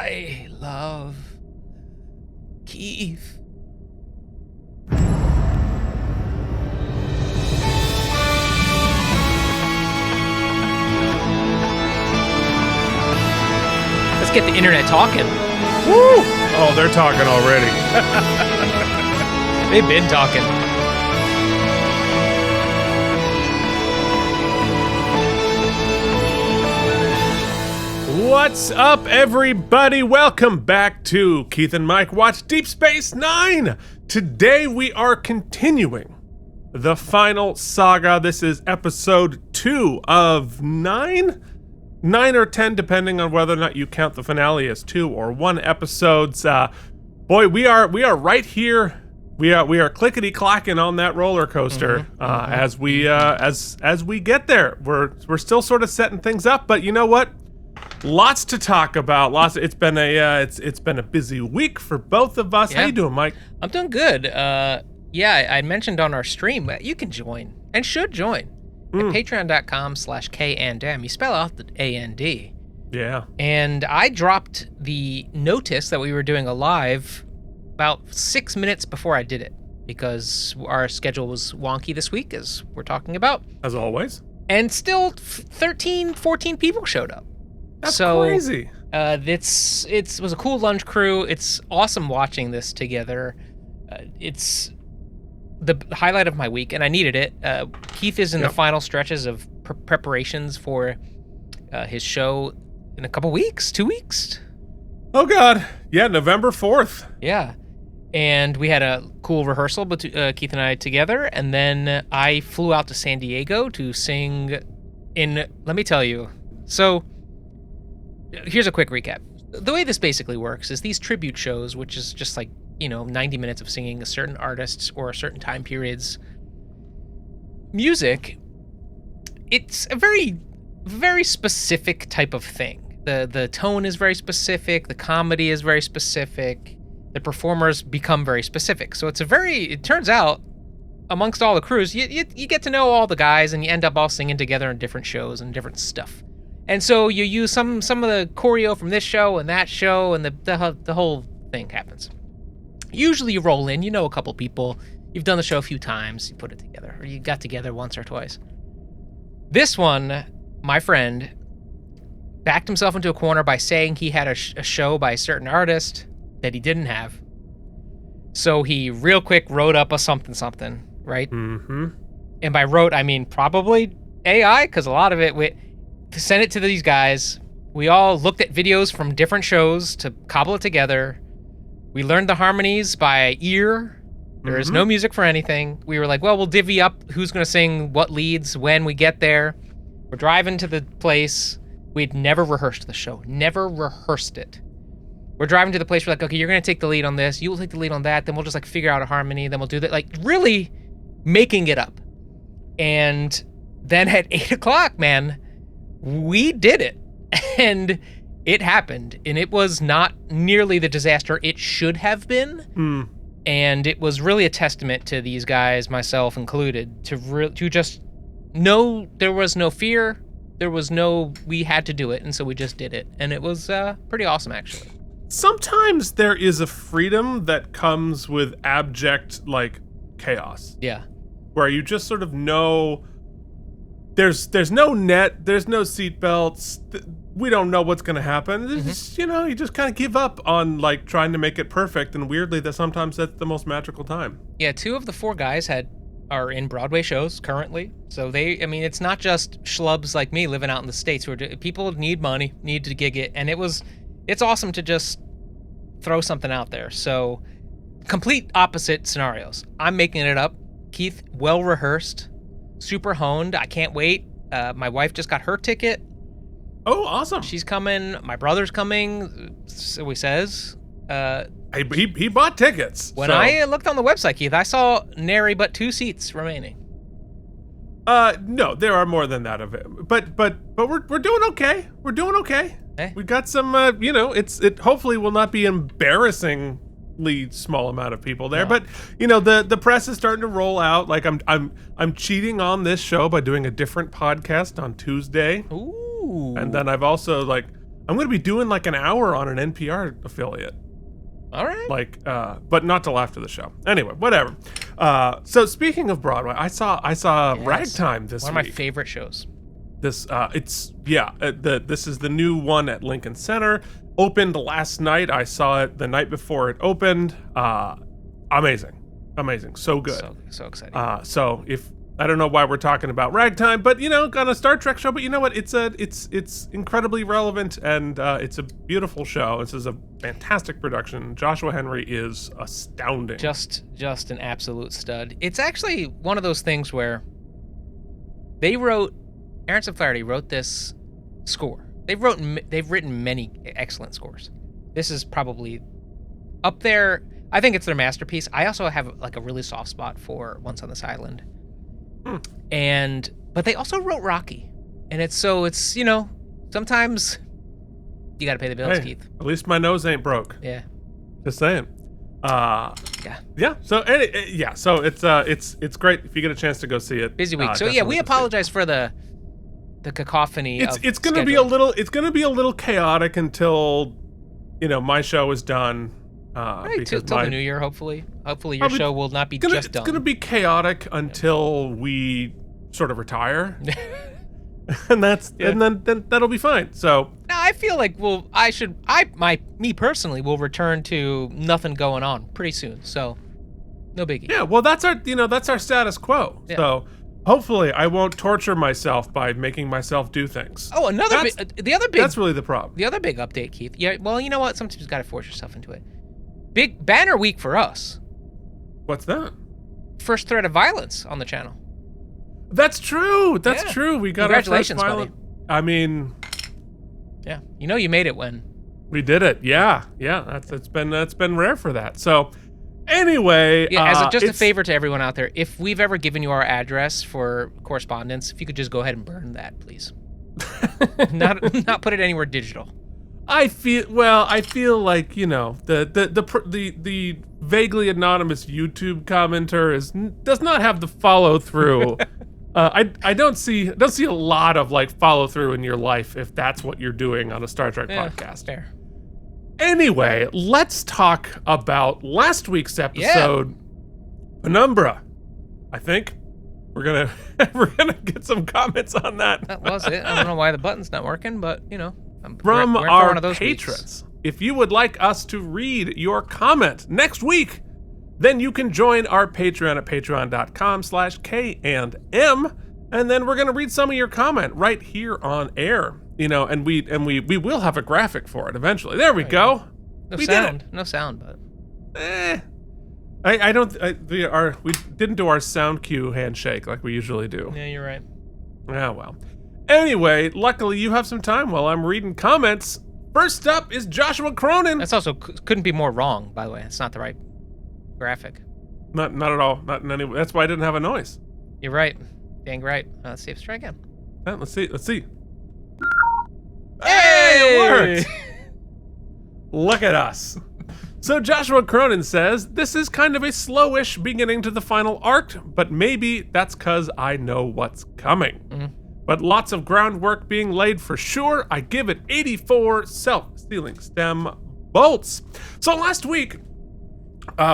I love Keith. Let's get the internet talking. Woo! Oh, they're talking already. They've been talking. What's up, everybody? Welcome back to Keith and Mike Watch Deep Space Nine. Today we are continuing the final saga. This is episode 2 of 9? 9 or 10, depending on whether or not you count the finale as 2 or 1 episodes. Boy, we are right here. We are clickety clacking on that roller coaster as we get there. We're still sort of setting things up, but you know what? Lots to talk about. It's been a busy week for both of us. Yeah. How you doing, Mike? I'm doing good. I mentioned on our stream you can join and should join at patreon.com/KandM. You spell out the A-N-D. Yeah. And I dropped the notice that we were doing a live about 6 minutes before I did it because our schedule was wonky this week, as we're talking about. As always. And still 13, 14 people showed up. That's crazy. It was a cool lunch crew. It's awesome watching this together. It's the highlight of my week, and I needed it. Keith is in the final stretches of preparations for his show in a couple weeks, 2 weeks. Oh God, yeah, November 4th. Yeah, and we had a cool rehearsal, Keith and I together, and then I flew out to San Diego to sing in. Let me tell you, so. Here's a quick recap. The way this basically works is these tribute shows, which is just like, 90 minutes of singing a certain artist's or a certain time period's music, it's a very, very specific type of thing. The tone is very specific, the comedy is very specific, the performers become very specific. So it turns out, amongst all the crews, you get to know all the guys and you end up all singing together in different shows and different stuff. And so you use some of the choreo from this show and that show, and the whole thing happens. Usually you roll in, you know a couple people, you've done the show a few times, you put it together, or you got together once or twice. This one, my friend, backed himself into a corner by saying he had a show by a certain artist that he didn't have. So he real quick wrote up a something, right? Mm-hmm. And by wrote, I mean probably AI, because a lot of it... To send it to these guys. We all looked at videos from different shows to cobble it together. We learned the harmonies by ear. There is no music for anything. We were like, well, we'll divvy up who's going to sing what leads when we get there. We're driving to the place. We'd never rehearsed the show. Never rehearsed it. We're driving to the place. We're like, okay, you're going to take the lead on this. You'll take the lead on that. Then we'll just figure out a harmony. Then we'll do that. Really making it up. And then at 8 o'clock, man, we did it, and it happened, and it was not nearly the disaster it should have been, and it was really a testament to these guys, myself included, to just know there was no fear, we had to do it, and so we just did it, and it was pretty awesome, actually. Sometimes there is a freedom that comes with abject, chaos. Yeah. Where you just sort of know... There's no net, there's no seatbelts, we don't know what's going to happen. Just, you just kind of give up on trying to make it perfect, and weirdly sometimes that's the most magical time. Yeah, 2 of the 4 guys are in Broadway shows currently. So it's not just schlubs like me living out in the States people need money, need to gig it, and it's awesome to just throw something out there. So complete opposite scenarios. I'm making it up. Keith, well rehearsed. Super honed. I can't wait. My wife just got her ticket. Oh, awesome. She's coming. My brother's coming, so he says. He bought tickets. When I looked on the website, Keith, I saw nary but 2 seats remaining. No, there are more than that of it. But we're doing okay. We're doing okay. We got some, it hopefully will not be embarrassingly small amount of people there, but the press is starting to roll out. I'm cheating on this show by doing a different podcast on Tuesday. Ooh. And then I've also I'm going to be doing like an hour on an NPR affiliate. All right. Like, but not till after the show. Anyway, whatever. So speaking of Broadway, I saw Ragtime this week. One of my favorite shows. This this is the new one at Lincoln Center. Opened last night. I saw it the night before it opened. Amazing, so good. So exciting. So if I don't know why we're talking about Ragtime, but on a Star Trek show, but you know what? It's incredibly relevant, and it's a beautiful show. This is a fantastic production. Joshua Henry is astounding. Just an absolute stud. It's actually one of those things where Aaron Flaherty wrote this score. They've written many excellent scores. This is probably up there. I think it's their masterpiece. I also have like a really soft spot for Once on This Island. But they also wrote Rocky. And it's sometimes you got to pay the bills, Keith. At least my nose ain't broke. Yeah. Just saying. Yeah. So it's great if you get a chance to go see it. Busy week. So yeah, we apologize for the cacophony. It's going to be a little chaotic until my show is done. Right, till the new year, hopefully. Hopefully your show will not be just done. It's going to be chaotic until we sort of retire. And then that'll be fine. So now I feel like me personally will return to nothing going on pretty soon. So no biggie. Yeah, well that's our status quo. Yeah. So hopefully I won't torture myself by making myself do things. Oh, that's really the problem. The other big update, Keith. Yeah, well, you know what? Sometimes you got to force yourself into it. Big banner week for us. What's that? First threat of violence on the channel. That's true. That's true. We got Congratulations, our first violent. Buddy. I mean, yeah, you made it when we did it. Yeah. That's been rare for that. So, anyway, as a favor to everyone out there, if we've ever given you our address for correspondence, if you could just go ahead and burn that, please. not put it anywhere digital. I feel like the vaguely anonymous YouTube commenter does not have the follow through. I don't see a lot of like follow through in your life if that's what you're doing on a Star Trek podcast. Fair. Anyway, let's talk about last week's episode, Penumbra. I think we're gonna get some comments on that. That was it. I don't know why the button's not working, but from our patrons. If you would like us to read your comment next week, then you can join our Patreon at patreon.com/K&M, and then we're gonna read some of your comment right here on air. And we will have a graphic for it eventually. There we go. No sound, but we didn't do our sound cue handshake like we usually do. Yeah, you're right. Yeah, well. Anyway, luckily you have some time while I'm reading comments. First up is Joshua Cronin. That's also couldn't be more wrong, by the way. It's not the right graphic. Not at all. Not in any way. That's why I didn't have a noise. You're right. Dang right. Let's see if it's try again. Let's see. Hey, it worked. Look at us. So Joshua Cronin says, this is kind of a slowish beginning to the final arc, but maybe that's because I know what's coming. Mm-hmm. But lots of groundwork being laid for sure. I give it 84 self-sealing stem bolts. So last week,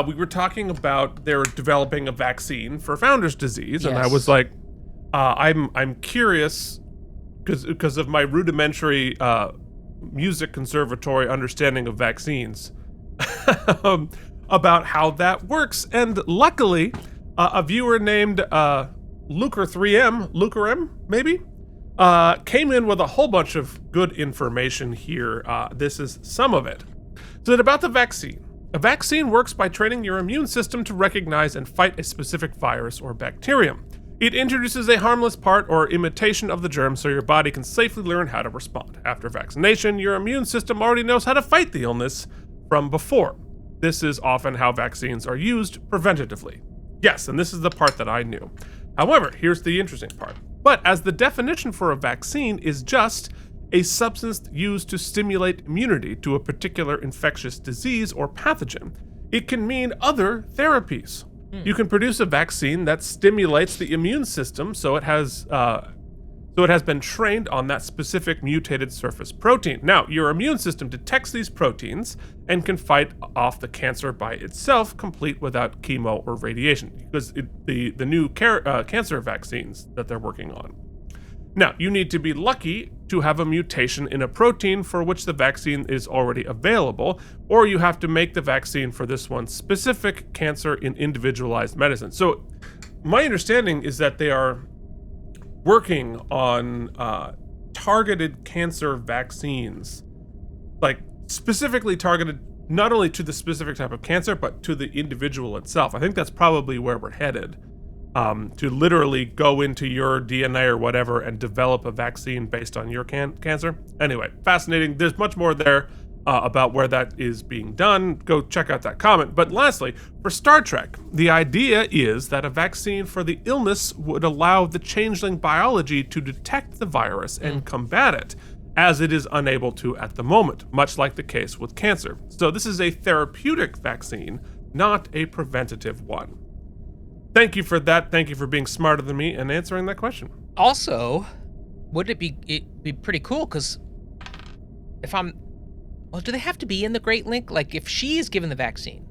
we were talking about they're developing a vaccine for Founder's disease, and I was like, I'm curious because of my rudimentary music conservatory understanding of vaccines about how that works. And luckily, a viewer named Luker3M, maybe, came in with a whole bunch of good information here. This is some of it. So about the vaccine. A vaccine works by training your immune system to recognize and fight a specific virus or bacterium. It introduces a harmless part or imitation of the germ so your body can safely learn how to respond. After vaccination, your immune system already knows how to fight the illness from before. This is often how vaccines are used preventatively. Yes, and this is the part that I knew. However, here's the interesting part. But as the definition for a vaccine is just a substance used to stimulate immunity to a particular infectious disease or pathogen, it can mean other therapies. You can produce a vaccine that stimulates the immune system so it has So it has been trained on that specific mutated surface protein. Now, your immune system detects these proteins and can fight off the cancer by itself, complete without chemo or radiation, because the new cancer vaccines that they're working on. Now, you need to be lucky to have a mutation in a protein for which the vaccine is already available, or you have to make the vaccine for this one specific cancer in individualized medicine. So my understanding is that they are working on targeted cancer vaccines, like specifically targeted not only to the specific type of cancer, but to the individual itself. I think that's probably where we're headed, to literally go into your DNA or whatever and develop a vaccine based on your cancer. Anyway, fascinating. There's much more there about where that is being done. Go check out that comment. But lastly, for Star Trek, the idea is that a vaccine for the illness would allow the changeling biology to detect the virus and combat it, as it is unable to at the moment, much like the case with cancer. So this is a therapeutic vaccine, not a preventative one. Thank you for that. Thank you for being smarter than me and answering that question. Also, would it'd be pretty cool, because well, do they have to be in the Great Link? Like, if she is given the vaccine,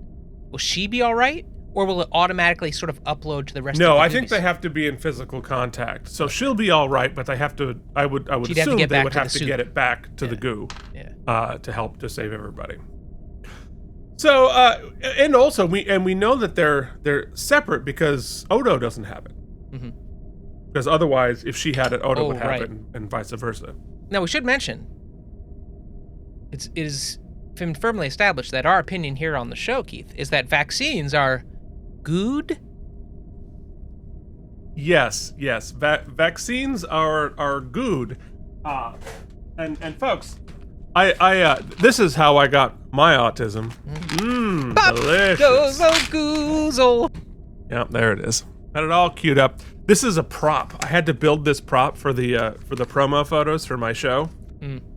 will she be all right? Or will it automatically sort of upload to the rest of the No, I movies? think they have to be in physical contact. So she'll be all right, but they have to, I would assume they would have to get it back to the goo to help to save everybody. So, and also, we know that they're separate because Odo doesn't have it. Mm-hmm. Because otherwise, if she had it, Odo would have it, and vice versa. Now, we should mention, it is been firmly established that our opinion here on the show, Keith, is that vaccines are good. Yes. Vaccines are good. And folks, I this is how I got my autism. Delicious. Goozle. Yeah, there it is. Got it all queued up. This is a prop. I had to build this prop for the promo photos for my show.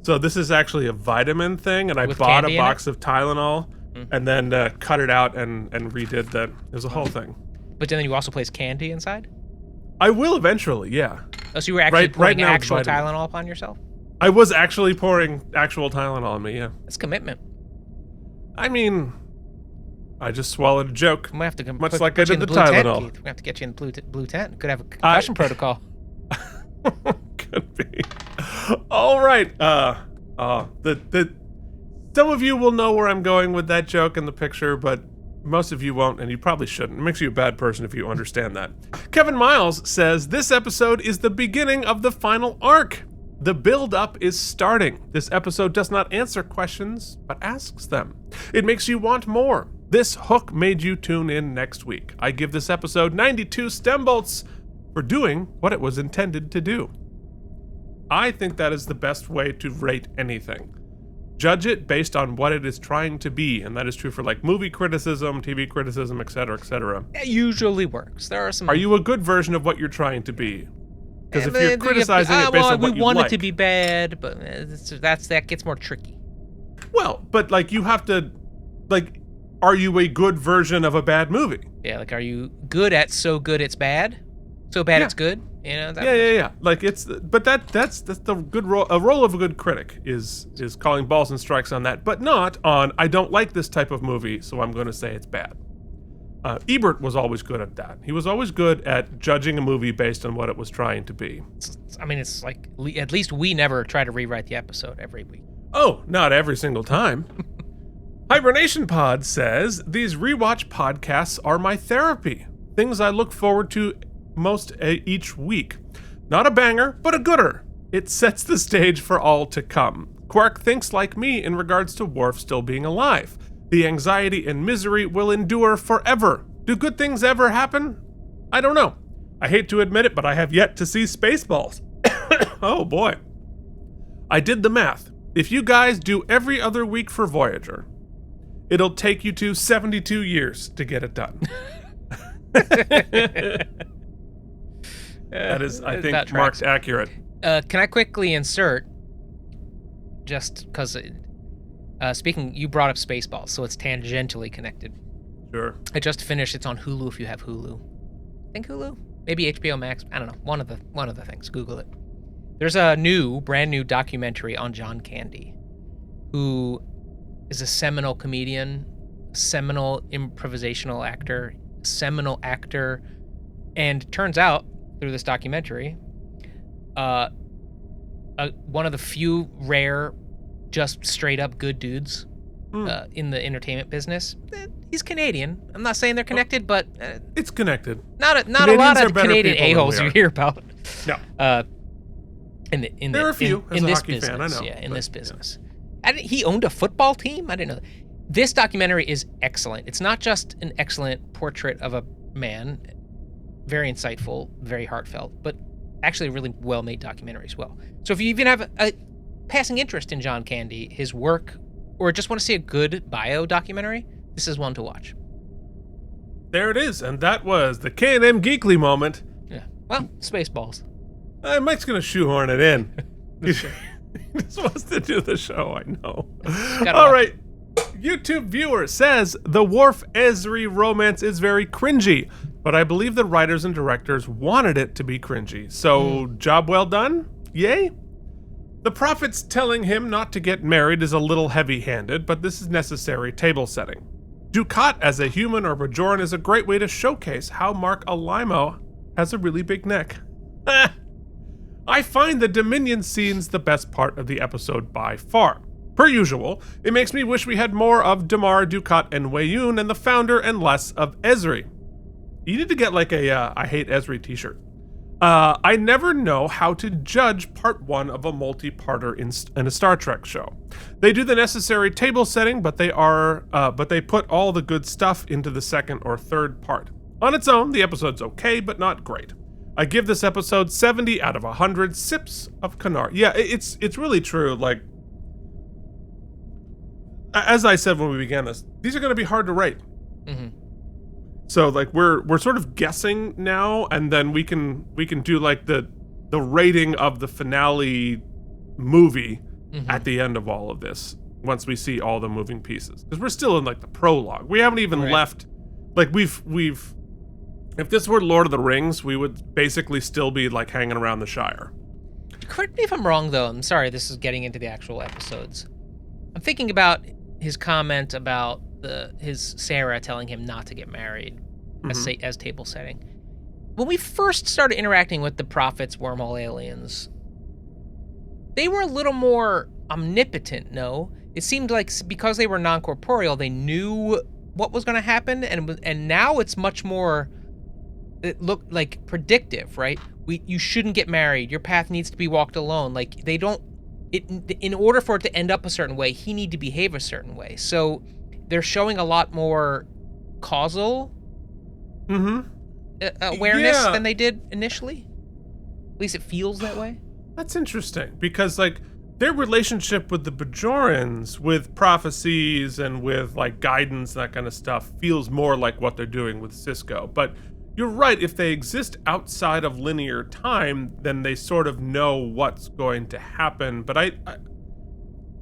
So this is actually a vitamin thing, and I bought a box of Tylenol and then cut it out and redid that. There's a whole thing. But then you also place candy inside? I will eventually, yeah. Oh, so you were actually pouring actual Tylenol upon yourself? I was actually pouring actual Tylenol on me, yeah. That's commitment. I mean, I just swallowed a joke. We have to much like I did the Tylenol. Tent, we have to get you in the blue tent. Could have a concussion protocol. Could be. All right. Some of you will know where I'm going with that joke in the picture, but most of you won't, and you probably shouldn't. It makes you a bad person if you understand that. Kevin Miles says, this episode is the beginning of the final arc. The build-up is starting. This episode does not answer questions, but asks them. It makes you want more. This hook made you tune in next week. I give this episode 92 stem bolts for doing what it was intended to do. I think that is the best way to rate anything. Judge it based on what it is trying to be, and that is true for like movie criticism, TV criticism, etc., etc. It usually works. There are some. Are you a good version of what you're trying to be? Because if you're criticizing it based on what you like, we want it to be bad, but that gets more tricky. Well, but like you have to, like, are you a good version of a bad movie? Yeah, like, are you good at so good it's bad, so bad it's good? You know. Yeah. Like that's the good role. A role of a good critic is calling balls and strikes on that, but not on I don't like this type of movie, so I'm going to say it's bad. Ebert was always good at that. He was always good at judging a movie based on what it was trying to be. It's like, at least we never try to rewrite the episode every week. Oh, not every single time. Hibernation Pod says, these rewatch podcasts are my therapy. Things I look forward to most each week. Not a banger, but a gooder. It sets the stage for all to come. Quark thinks like me in regards to Worf still being alive. The anxiety and misery will endure forever. Do good things ever happen? I don't know. I hate to admit it, but I have yet to see Spaceballs. Oh boy. I did the math. If you guys do every other week for Voyager, it'll take you to 72 years to get it done. That is, I think, marked accurate. Can I quickly insert, just because, speaking, you brought up Spaceballs, so it's tangentially connected. Sure. I just finished. It's on Hulu if you have Hulu. I think Hulu? Maybe HBO Max. I don't know. One of the things. Google it. There's a brand new documentary on John Candy, who is a seminal comedian, seminal improvisational actor, seminal actor, and turns out through this documentary, one of the few rare, just straight up good dudes in the entertainment business. He's Canadian. I'm not saying they're connected, but it's connected. Not a lot of Canadian a-holes you hear about. No. There are a few. As a hockey fan, I know. Yeah, in this business. He owned a football team? I didn't know that. This documentary is excellent. It's not just an excellent portrait of a man, very insightful, very heartfelt, but actually a really well-made documentary as well. So if you even have a passing interest in John Candy, his work, or just want to see a good bio documentary, this is one to watch. There it is, and that was the K&M Geekly moment. Yeah. Well, Spaceballs. Mike's going to shoehorn it in. He just wants to do the show, I know. All right. YouTube viewer says, the Worf Ezri romance is very cringy, but I believe the writers and directors wanted it to be cringy. So, job well done? Yay? The prophet's telling him not to get married is a little heavy-handed, but this is necessary table setting. Dukat as a human or Bajoran is a great way to showcase how Mark Alimo has a really big neck. I find the Dominion scenes the best part of the episode by far. Per usual, it makes me wish we had more of Damar, Dukat, and Weyoun and the Founder and less of Ezri. You need to get like a I Hate Ezri t-shirt. I never know how to judge part one of a multi-parter in a Star Trek show. They do the necessary table setting, but they put all the good stuff into the second or third part. On its own, the episode's okay, but not great. I give this episode 70 out of 100 sips of Kanar. Yeah, it's really true. Like, as I said when we began this, these are going to be hard to rate. Mm-hmm. So like we're sort of guessing now, and then we can do like the rating of the finale movie at the end of all of this once we see all the moving pieces, because we're still in like the prologue. We haven't even left. Like we've if this were Lord of the Rings, we would basically still be like hanging around the Shire. Correct me if I'm wrong, though. I'm sorry, this is getting into the actual episodes. I'm thinking about his comment about his Sarah telling him not to get married as table setting. When we first started interacting with the Prophet's wormhole aliens, they were a little more omnipotent, no? It seemed like because they were non-corporeal, they knew what was going to happen, and now it's much more, it looked like predictive, right? You shouldn't get married. Your path needs to be walked alone. Like, they don't, in order for it to end up a certain way, he need to behave a certain way. So they're showing a lot more causal awareness than they did initially. At least it feels that way. That's interesting, because like their relationship with the Bajorans, with prophecies and with like guidance, that kind of stuff, feels more like what they're doing with Sisko. But you're right, if they exist outside of linear time, then they sort of know what's going to happen. But I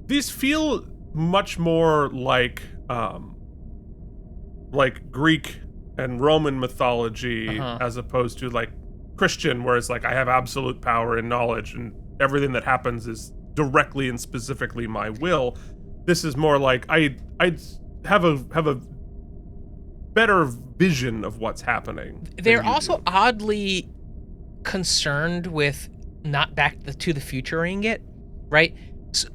these feel much more like Greek and Roman mythology as opposed to like Christian, where it's like I have absolute power and knowledge and everything that happens is directly and specifically my will. This is more like I have a better vision of what's happening. They're also oddly concerned with not Back to the Futuring it, right? So,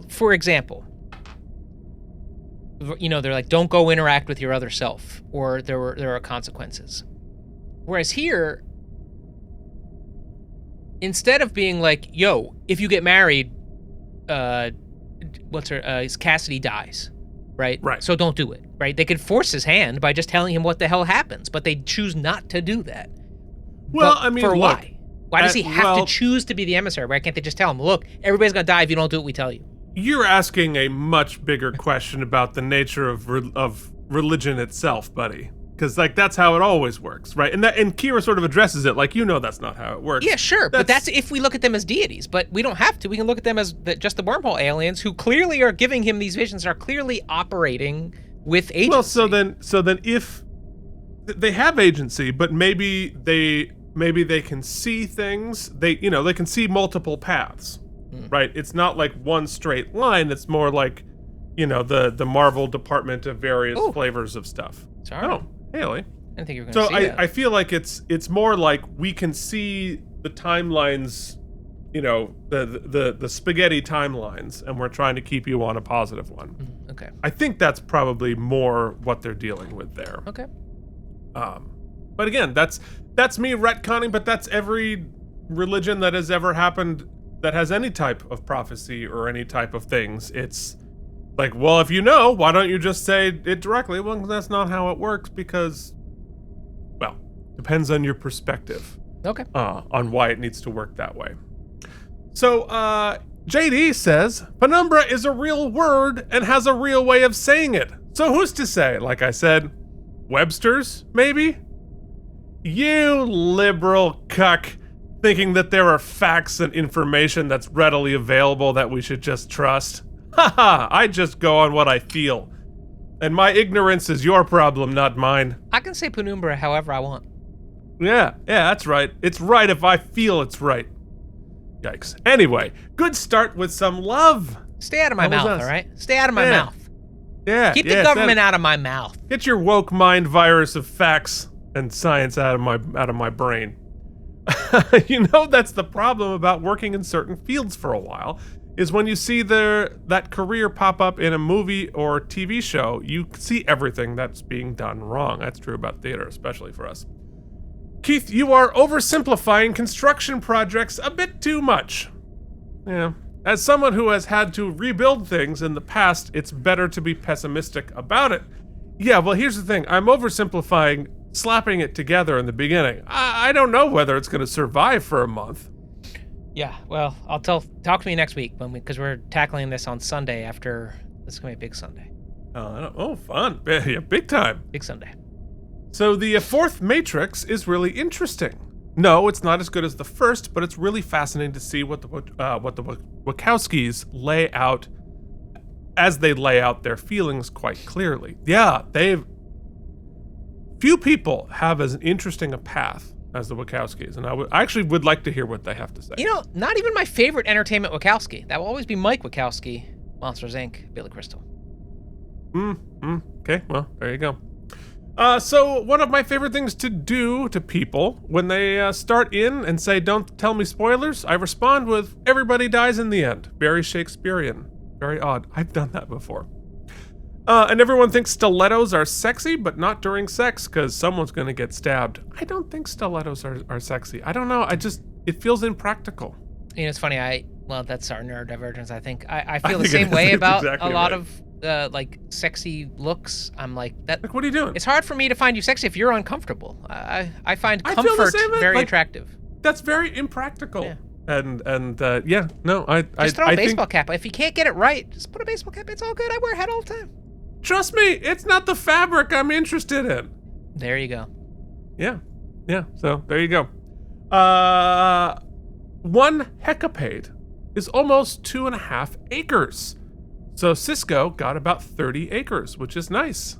for example, you know, they're like, don't go interact with your other self, or there are consequences. Whereas here, instead of being like, yo, if you get married, Cassidy dies, right? Right. So don't do it, right? They could force his hand by just telling him what the hell happens, but they choose not to do that. Well, but I mean, why? Why does he have to choose to be the emissary? Why can't they just tell him, look, everybody's gonna die if you don't do what we tell you? You're asking a much bigger question about the nature of religion itself, buddy. Because like that's how it always works, right? And Kira sort of addresses it, like, you know, that's not how it works. Yeah, sure, but that's if we look at them as deities. But we don't have to. We can look at them as just the wormhole aliens who clearly are giving him these visions, are clearly operating with agency. Well, so then if they have agency, but maybe maybe they can see things. They can see multiple paths, right? It's not like one straight line. It's more like, the Marvel department of various flavors of stuff. Sorry. Oh, Haley. I didn't think you were going to So see that. I feel like it's more like we can see the timelines, the spaghetti timelines, and we're trying to keep you on a positive one. Okay. I think that's probably more what they're dealing with there. Okay. But again, that's me retconning, but that's every religion that has ever happened that has any type of prophecy or any type of things. It's like, well, if you know, why don't you just say it directly? Well, that's not how it works because, well, depends on your perspective. Okay. On why it needs to work that way. So, JD says, penumbra is a real word and has a real way of saying it. So who's to say? Like I said, Webster's, maybe? You liberal cuck, thinking that there are facts and information that's readily available that we should just trust. Haha, I just go on what I feel. And my ignorance is your problem, not mine. I can say penumbra however I want. Yeah, that's right. It's right if I feel it's right. Yikes. Anyway, good start with some love. Stay out of my mouth, all right? Stay out of my mouth. Yeah. Keep the government out of my mouth. Get your woke mind virus of facts and science out of my brain. That's the problem about working in certain fields for a while, is when you see that career pop up in a movie or TV show, you see everything that's being done wrong. That's true about theater, especially for us. Keith, you are oversimplifying construction projects a bit too much. Yeah. As someone who has had to rebuild things in the past, it's better to be pessimistic about it. Yeah, well, here's the thing. I'm oversimplifying slapping it together in the beginning. I don't know whether it's going to survive for a month. Yeah, well, talk to me next week because we're tackling this on Sunday after. This is going to be a big Sunday. Oh, fun. Yeah, big time. Big Sunday. So the fourth Matrix is really interesting. No, it's not as good as the first, but it's really fascinating to see what the Wachowskis lay out as they lay out their feelings quite clearly. Yeah, few people have as interesting a path as the Wachowskis, and I actually would like to hear what they have to say. Not even my favorite entertainment Wachowski. That will always be Mike Wachowski, Monsters, Inc., Billy Crystal. Okay, well, there you go. So one of my favorite things to do to people when they start in and say, don't tell me spoilers, I respond with, everybody dies in the end. Very Shakespearean. Very odd. I've done that before. And everyone thinks stilettos are sexy, but not during sex, because someone's going to get stabbed. I don't think stilettos are sexy. I don't know. It feels impractical. It's funny. That's our neurodivergence, I think. I feel the same way about exactly a lot of sexy looks. I'm like that. Like, what are you doing? It's hard for me to find you sexy if you're uncomfortable. I find comfort very attractive. That's very impractical. Yeah. I just throw a baseball cap. If you can't get it right, just put a baseball cap. It's all good. I wear a hat all the time. Trust me, it's not the fabric I'm interested in. There you go. Yeah. So there you go. 1 hecapade is almost 2.5 acres. So Sisko got about 30 acres, which is nice.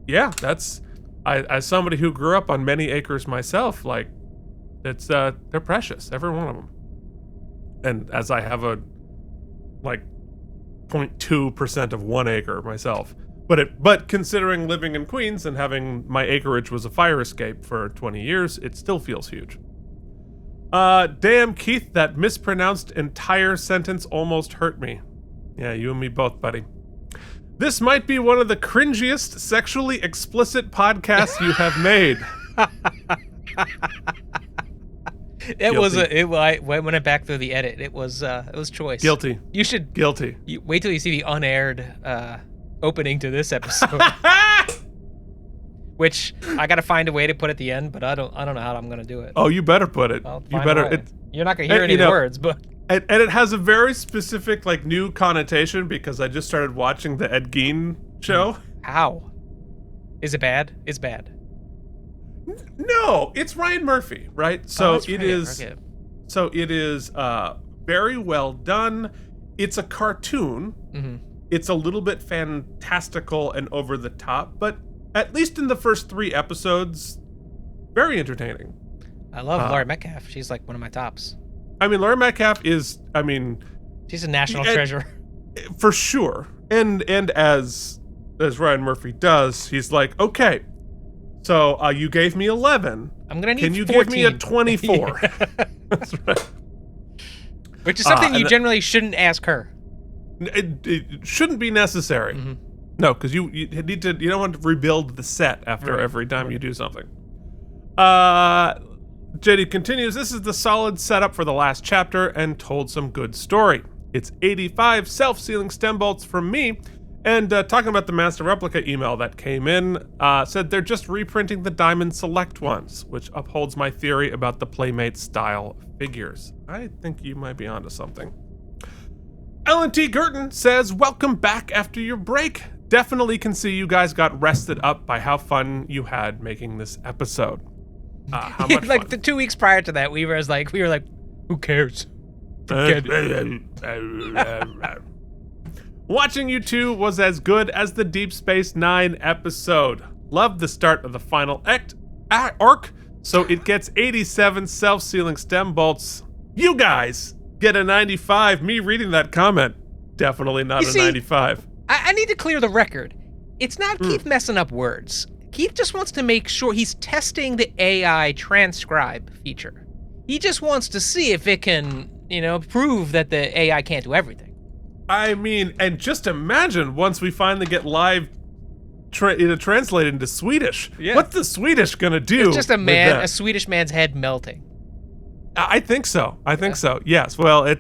Yeah, that's, as somebody who grew up on many acres myself, like, it's they're precious, every one of them. And as I have a 0.2% of 1 acre myself, but considering living in Queens and having my acreage was a fire escape for 20 years, it still feels huge. Damn, Keith, that mispronounced entire sentence almost hurt me. Yeah, you and me both, buddy. This might be one of the cringiest sexually explicit podcasts you have made. When I back through the edit, it was choice. Guilty. You should Guilty. Wait till you see the unaired opening to this episode. Which I gotta find a way to put at the end, but I don't know how I'm gonna do it. Oh, you better put it. You better. You're not gonna hear any of the words, but. And it has a very specific new connotation because I just started watching the Ed Gein show. How? Is it bad? It's bad. No, it's Ryan Murphy, right? So it is. Okay. So it is very well done. It's a cartoon. Mm-hmm. It's a little bit fantastical and over the top, but at least in the first 3 episodes, very entertaining. I love Laurie Metcalf. She's like one of my tops. I mean, Laurie Metcalf is, She's a national treasure. For sure. And as Ryan Murphy does, he's like, okay, so you gave me 11. I'm going to need 14. Can you give me a 24? That's right. Which is something you generally shouldn't ask her. It shouldn't be necessary. Mm-hmm. No, because you need to. You don't want to rebuild the set after every time you do something. JD continues. This is the solid setup for the last chapter and told some good story. It's 85 self-sealing stem bolts from me. And talking about the Master Replica email that came in, said they're just reprinting the Diamond Select ones, which upholds my theory about the Playmate style figures. I think you might be onto something. Ellen T. Girton says, welcome back after your break. Definitely can see you guys got rested up by how fun you had making this episode. How much like fun? the 2 weeks prior to that, we were like, who cares? Watching you two was as good as the Deep Space Nine episode. Loved the start of the final arc, so it gets 87 self-sealing stem bolts. You guys get a 95. Me reading that comment, definitely not a 95. I need to clear the record. It's not Keith messing up words. Keith just wants to make sure he's testing the AI transcribe feature. He just wants to see if it can, prove that the AI can't do everything. I mean, and just imagine once we finally get live translated into Swedish. Yeah. What's the Swedish gonna do? It's just a Swedish man's head melting. I think so. So. Yes. Well,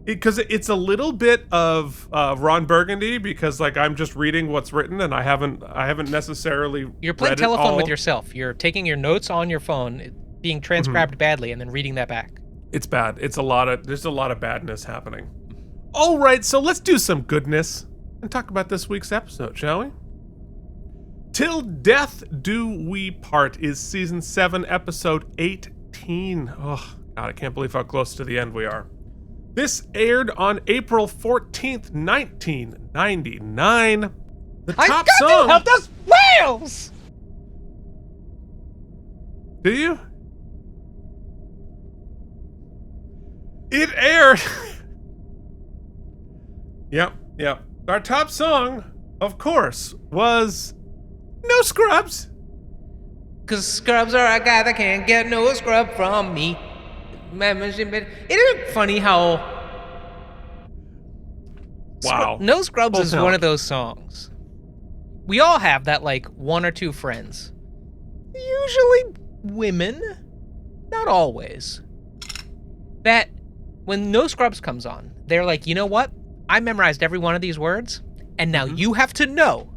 because it's a little bit of Ron Burgundy, because like I'm just reading what's written and I haven't necessarily. You're playing telephone with yourself. You're taking your notes on your phone, being transcribed badly, and then reading that back. It's bad. There's a lot of badness happening. All right, so let's do some goodness and talk about this week's episode, shall we? Till Death Do We Part is season 7, episode 18. Oh God, I can't believe how close to the end we are. This aired on April 14th, 1999. The top song. Help us, Wales! Do you? It aired. Yep. Our top song, of course, was No Scrubs. Cause scrubs are a guy that can't get no scrub from me. It isn't funny how... Wow. No Scrubs is one of those songs. We all have that, like, one or two friends. Usually women. Not always. That when No Scrubs comes on, they're like, you know what? I memorized every one of these words, and now you have to know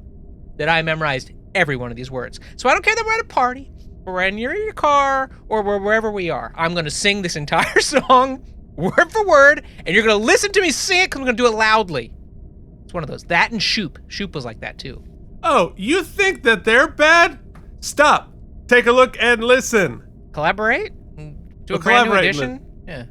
that I memorized every one of these words. So I don't care that we're at a party, or we're in your car, or we're wherever we are. I'm going to sing this entire song, word for word, and you're going to listen to me sing it because I'm going to do it loudly. It's one of those. That and Shoop. Shoop was like that, too. Oh, you think that they're bad? Stop. Take a look and listen. Collaborate? Do a brand new edition? Yeah.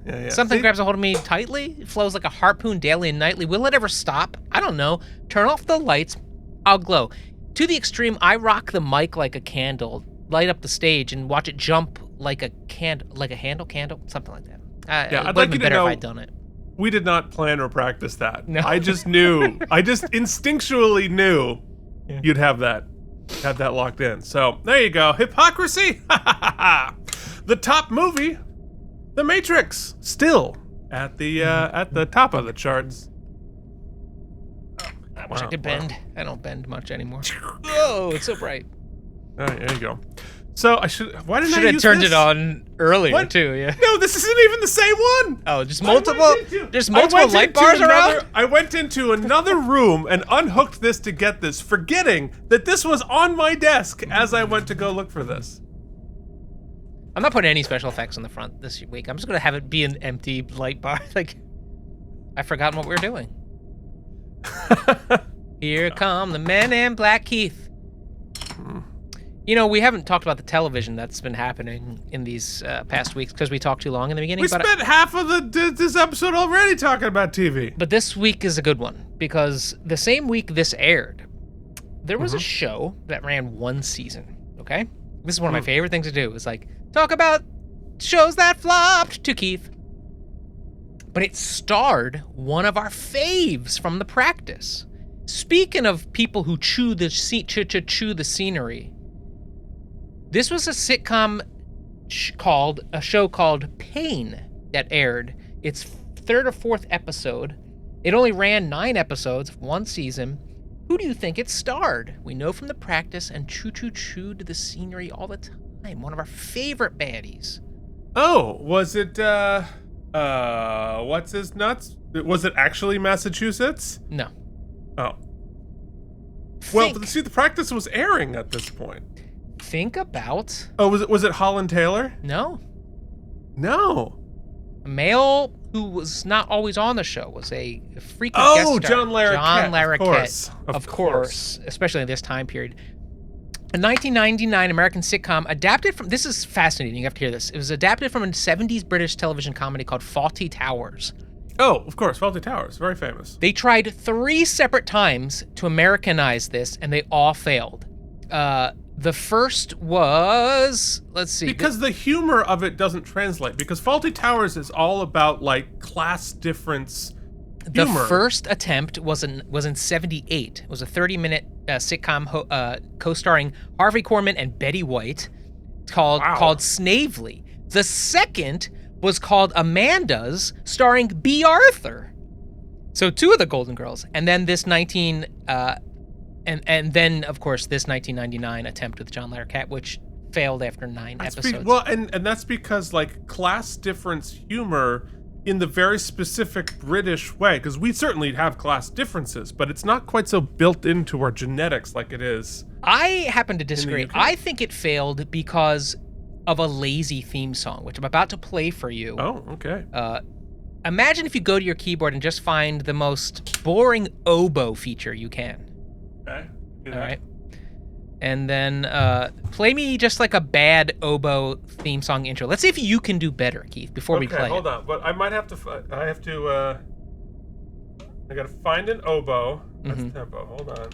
Yeah. Something grabs a hold of me tightly. It flows like a harpoon daily and nightly. Will it ever stop? I don't know. Turn off the lights. I'll glow. To the extreme, I rock the mic like a candle, light up the stage, and watch it jump like a candle, something like that. It would have been better if I'd done it. We did not plan or practice that. No. I just knew. I just instinctually knew you'd have that locked in. So there you go. Hypocrisy. The top movie, The Matrix, still at the top of the charts. I wish I could bend. I don't bend much anymore. Oh, it's so bright. Oh, there you go. So I should. Why didn't I have use turned this? it on earlier too? Yeah. No, this isn't even the same one. Oh, just multiple. There's multiple light bars around. I went into another room and unhooked this to get this, forgetting that this was on my desk as I went to go look for this. I'm not putting any special effects on the front this week. I'm just gonna have it be an empty light bar. Like, I've forgotten what we were doing. Here come the men in black, Keith. You know, we haven't talked about the television that's been happening in these past weeks because we talked too long in the beginning. We spent half of this episode already talking about TV. But this week is a good one because the same week this aired, there was a show that ran one season, okay? This is one of my favorite things to do. Is like, talk about shows that flopped to Keith. But it starred one of our faves from the practice. Speaking of people who chew the scenery, this was a sitcom a show called Pain that aired its third or fourth episode. It only ran 9 episodes, 1 season. Who do you think it starred? We know from the practice and chewed the scenery all the time. One of our favorite baddies. Oh, was it, what's his nuts? Was it actually Massachusetts? No. Oh. Well, see, the practice was airing at this point. Think about... Oh, was it Holland Taylor? No. No. A male who was not always on the show was a frequent guest star. John Larroquette. John Larroquette. Of course. Especially in this time period. A 1999 American sitcom adapted from... This is fascinating. You have to hear this. It was adapted from a 70s British television comedy called Fawlty Towers. Oh, of course. Fawlty Towers. Very famous. They tried 3 separate times to Americanize this, and they all failed. The first was... Let's see. Because the humor of it doesn't translate. Because Fawlty Towers is all about, like, class difference humor. The first attempt was in 78. It was a 30-minute sitcom co-starring Harvey Korman and Betty White called Snavely. The second was called Amanda's, starring B. Arthur. So 2 of the Golden Girls. And then this and then, of course, this 1999 attempt with John Larroquette, which failed after 9 episodes. And that's because, like, class difference humor in the very specific British way, because we certainly have class differences, but it's not quite so built into our genetics like it is. I happen to disagree. I think it failed because of a lazy theme song, which I'm about to play for you. Oh, okay. Imagine if you go to your keyboard and just find the most boring oboe feature you can. Okay. All right. And then play me just like a bad oboe theme song intro. Let's see if you can do better, Keith, before we play Okay, hold on. But I might have to, I gotta find an oboe. That's tempo. Hold on.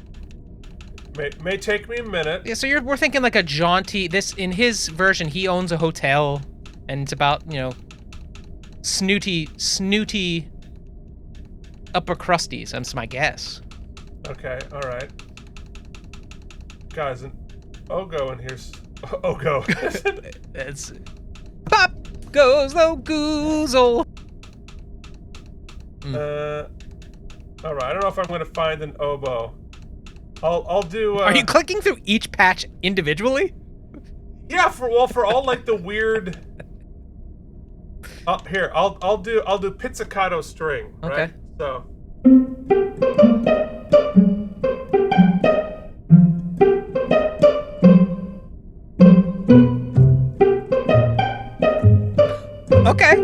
May take me a minute. Yeah, so we're thinking like a jaunty, in his version, he owns a hotel, and it's about, snooty upper crusties. That's my guess. Okay, all right. Guys, an ogo in here's ogo. It's pop goes the goozle. All right. I don't know if I'm gonna find an oboe. I'll do. Are you clicking through each patch individually? Yeah, for all like the weird. Here, I'll do pizzicato string. Okay. Right? So. Okay.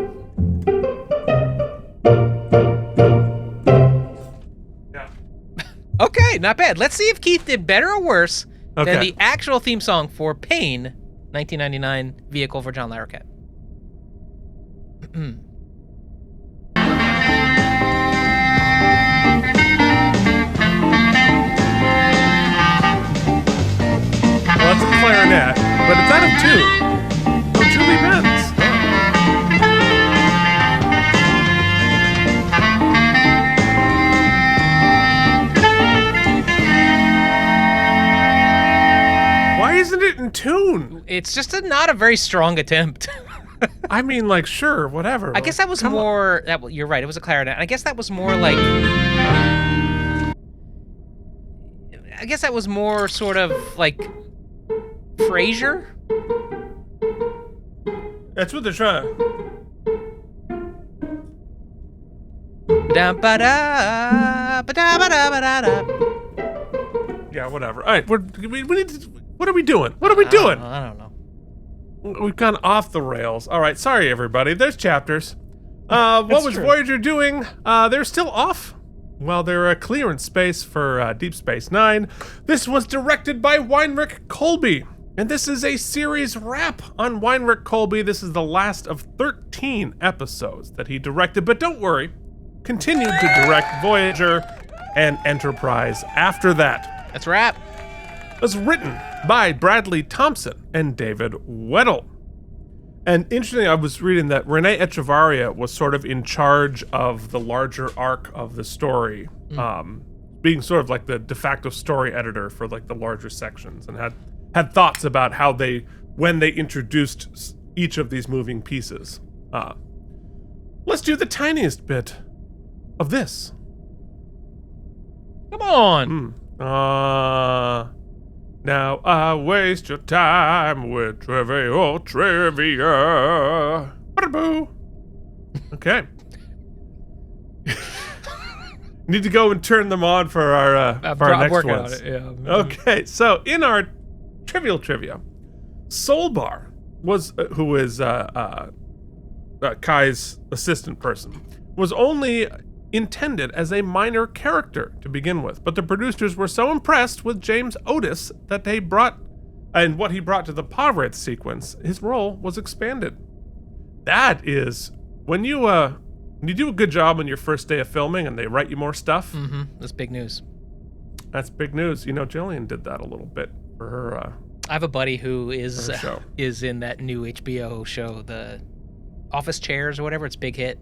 Yeah. Okay, not bad. Let's see if Keith did better or worse than Okay. the actual theme song for Pain, 1999 vehicle for John Larroquette. Well, it's a clarinet, but it's out of tune. Oh, Julie Benz. Why isn't it in tune? It's just not a very strong attempt. I mean, like, sure, whatever. I guess that was more. You're right. It was a clarinet. I guess that was more like. I guess that was more sort of like Frasier. That's what they're trying. Yeah, whatever. All right, we need to. What are we doing? What are we doing? I don't know. We've gone off the rails. All right, sorry everybody. There's chapters. What was true. Voyager doing? They're still off. Well, they're clearance space for Deep Space Nine. This was directed by Winrich Kolbe, and this is a series wrap on Winrich Kolbe. This is the last of 13 episodes that he directed, but don't worry, continued to direct Voyager and Enterprise after that. That's a wrap. It was written by Bradley Thompson and David Weddle. And interestingly, I was reading that Renee Echevarria was sort of in charge of the larger arc of the story, being sort of like the de facto story editor for like the larger sections, and had thoughts about how when they introduced each of these moving pieces. Let's do the tiniest bit of this. Come on. Now I waste your time with trivial trivia. Ba-da-boo. Okay. Need to go and turn them on for our next ones. On it, yeah. Okay, so in our trivial trivia, Solbar was who is Kai's assistant person, was only intended as a minor character to begin with, but the producers were so impressed with James Otis that they brought, and what he brought to the Pawrath sequence, his role was expanded. That is, when you do a good job on your first day of filming and they write you more stuff. That's big news. That's big news. You know, Jillian did that a little bit for her. I have a buddy who is in that new HBO show, the Office Chairs or whatever. It's a big hit.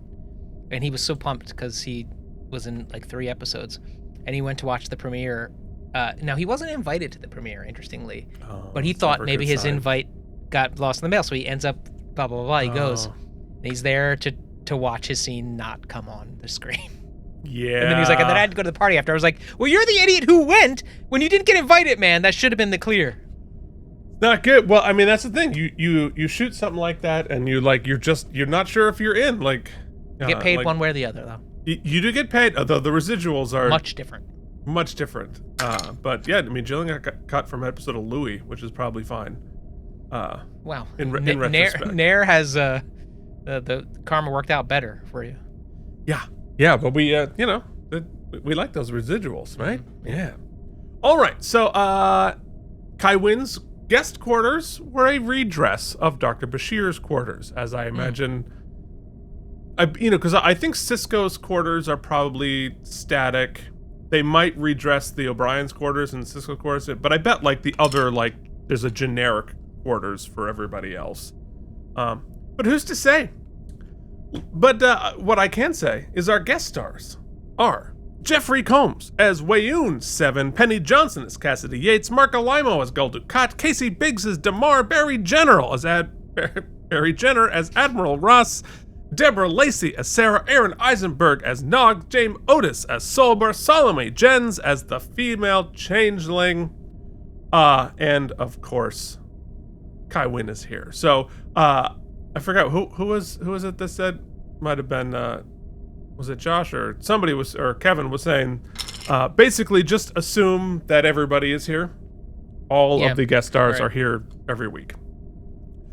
And he was so pumped because he was in like 3 episodes, and he went to watch the premiere. Now, he wasn't invited to the premiere, interestingly, but he thought maybe his invite got lost in the mail, so he ends up blah, blah, blah. He goes, and he's there to watch his scene not come on the screen. Yeah. And then he was like, and then I had to go to the party after. I was like, well, you're the idiot who went when you didn't get invited, man. That should have been the clear. Not good. Well, I mean, that's the thing. You shoot something like that, and you're not sure if you're in, like... You get paid one way or the other, though. You do get paid, although the residuals are... Much different. Much different. But yeah, I mean, Jillian got cut from an episode of Louis, which is probably fine. Wow. In retrospect. Nair has the karma worked out better for you. Yeah, but we, we like those residuals, right? Yeah. All right, so Kai Wynn's guest quarters were a redress of Dr. Bashir's quarters, as I imagine... because I think Sisko's quarters are probably static. They might redress the O'Brien's quarters and Sisko's quarters, but I bet like the other, like, there's a generic quarters for everybody else. But who's to say? But what I can say is our guest stars are Jeffrey Combs as Wayoon 7, Penny Johnson as Cassidy Yates, Mark Alimo as Gul Dukat, Casey Biggs as Damar, Barry Jenner as Admiral Ross, Deborah Lacey as Sarah, Aaron Eisenberg as Nog, James Otis as Solbar, Salome Jens as the female changeling, and of course, Kai Wynn is here. So, I forgot who was it that said, might have been, was it Josh or somebody or Kevin was saying, basically just assume that everybody is here. All of the guest stars are here every week.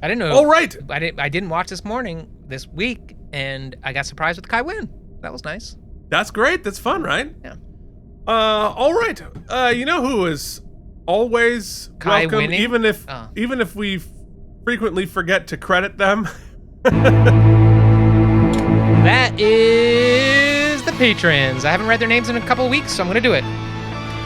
I didn't know. All right. I didn't watch this week, and I got surprised with Kai Wynn. That was nice. That's great. That's fun, right? Yeah. All right. You know who is always Kai welcome, winning? even if we frequently forget to credit them. That is the patrons. I haven't read their names in a couple of weeks, so I'm going to do it.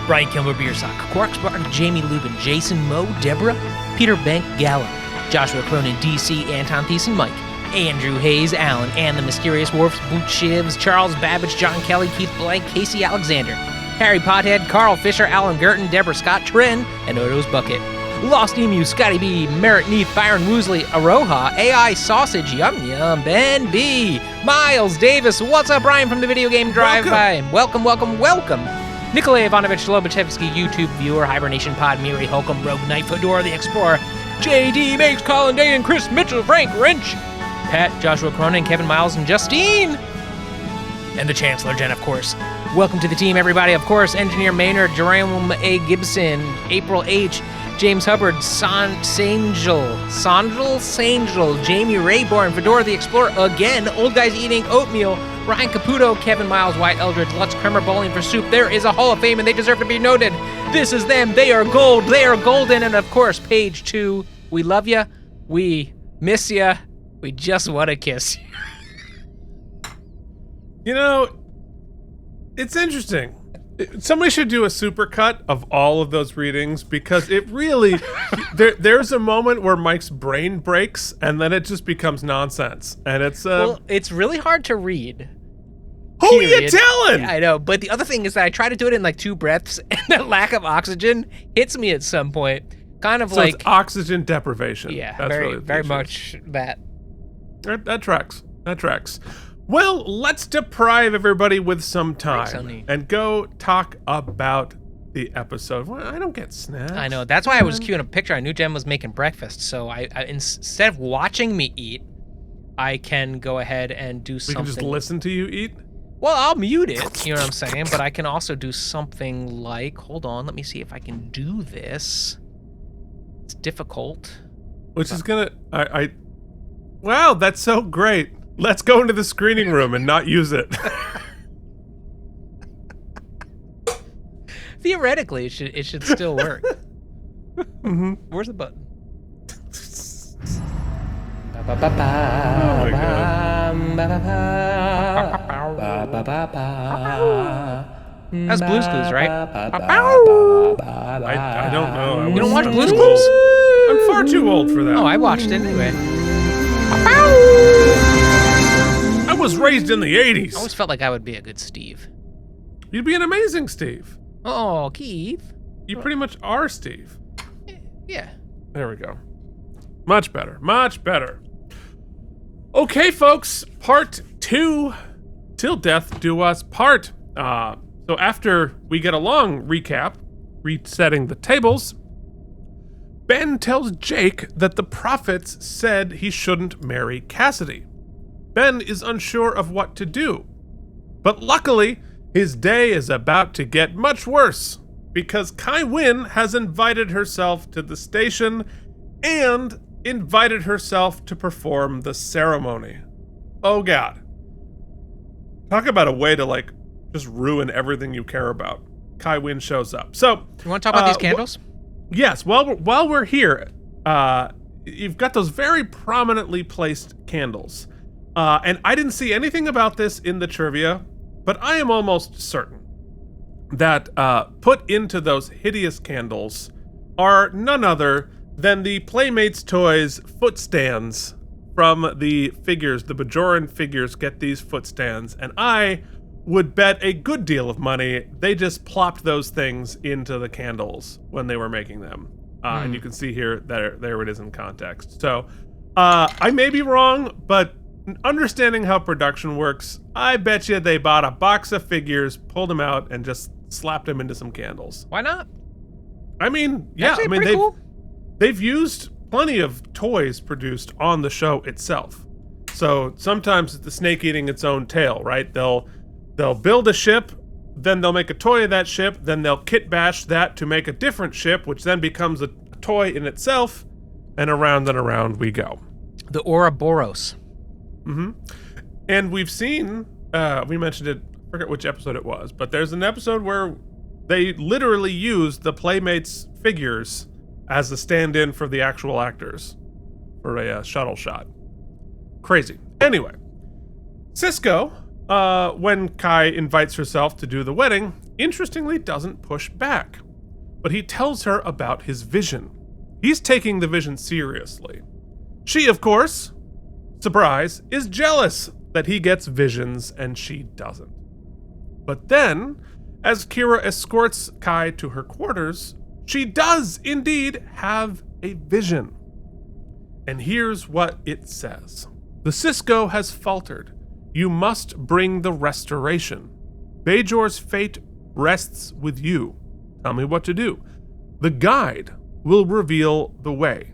Brian Kilmer, Beersock, Quark Spark, Jamie Lubin, Jason Moe, Deborah, Peter Bank Gallo, Joshua Cronin, DC, Anton Thiessen, Mike, Andrew Hayes, Allen, and the Mysterious Worfs, Boot Shivs, Charles Babbage, John Kelly, Keith Blank, Casey Alexander, Harry Pothead, Carl Fisher, Alan Gerton, Deborah Scott, Trin, and Odo's Bucket. Lost Emu, Scotty B, Merritt Neath, Byron Woosley, Aroha, AI Sausage, Yum Yum, Ben B, Miles Davis, what's up, Brian from the Video Game Drive-By, and welcome. Nikolai Ivanovich Lobachevsky, YouTube viewer, Hibernation Pod, Miri Holcomb, Rogue Knight, Fedora the Explorer, JD Makes, Colin Day, and Chris Mitchell, Frank Wrench, Pat, Joshua Cronin, Kevin Miles, and Justine, and the Chancellor Jen, of course. Welcome to the team, everybody. Of course, Engineer Maynard, Jerome A. Gibson, April H., James Hubbard, Sangel, Jamie Rayborn, Fedora the Explorer again, Old Guys Eating Oatmeal, Ryan Caputo, Kevin Miles, White Eldridge, Lutz Kremer, Bowling for Soup. There is a Hall of Fame and they deserve to be noted. This is them. They are gold. They are golden. And of course, page 2, we love ya. We miss ya. We just want to kiss you. You know, it's interesting. Somebody should do a supercut of all of those readings because it really there's a moment where Mike's brain breaks and then it just becomes nonsense. And it's well, it's really hard to read. Who are you telling? Yeah, I know, but the other thing is that I try to do it in like 2 breaths, and the lack of oxygen hits me at some point. Kind of so like it's oxygen deprivation. Yeah, That's very, really very much that. That tracks. That tracks. Well, let's deprive everybody with some time and go talk about the episode. Well, I don't get snacks. I know. That's why I was queuing a picture. I knew Jen was making breakfast, so I instead of watching me eat, I can go ahead and do something. We can just listen to you eat? Well, I'll mute it, you know what I'm saying? But I can also do something like, hold on, let me see if I can do this. It's difficult. Which is gonna, wow, that's so great. Let's go into the screening room and not use it. Theoretically, it should still work. Mm-hmm. Where's the button? Oh my That's Blue's Clues, right? I don't know. You don't watch Blue's Clues? I'm far too old for that. Oh, I watched it anyway. I was raised in the 80s. I always felt like I would be a good Steve. You'd be an amazing Steve. Oh, Keith. You pretty much are Steve. Yeah. There we go. Much better. Much better. Okay, folks. Part 2. Till death do us part. So after we get a long recap, resetting the tables, Ben tells Jake that the prophets said he shouldn't marry Cassidy. Ben is unsure of what to do. But luckily, his day is about to get much worse because Kai Wynn has invited herself to the station and invited herself to perform the ceremony. Oh God. Talk about a way to just ruin everything you care about. Kai Wynn shows up. So, you want to talk about these candles? Yes. While we're here, you've got those very prominently placed candles. And I didn't see anything about this in the trivia, but I am almost certain that put into those hideous candles are none other than the Playmates Toys foot stands from the figures. The Bajoran figures get these foot stands, and I would bet a good deal of money they just plopped those things into the candles when they were making them. And you can see here that there it is in context. So I may be wrong, but understanding how production works, I bet you they bought a box of figures, pulled them out, and just slapped them into some candles. Why not? I mean, yeah, I mean they've used plenty of toys produced on the show itself. So sometimes it's the snake eating its own tail, right? They'll build a ship, then they'll make a toy of that ship, then they'll kit bash that to make a different ship, which then becomes a toy in itself, and around we go. The Ouroboros. Mm-hmm. And we've seen, we mentioned it, I forget which episode it was, but there's an episode where they literally use the Playmates figures as a stand-in for the actual actors for a shuttle shot. Crazy. Anyway, Sisko, when Kai invites herself to do the wedding, interestingly doesn't push back, but he tells her about his vision. He's taking the vision seriously. She, of course, surprise, is jealous that he gets visions and she doesn't. But then, as Kira escorts Kai to her quarters, she does indeed have a vision. And here's what it says. The Sisko has faltered. You must bring the restoration. Bajor's fate rests with you. Tell me what to do. The guide will reveal the way.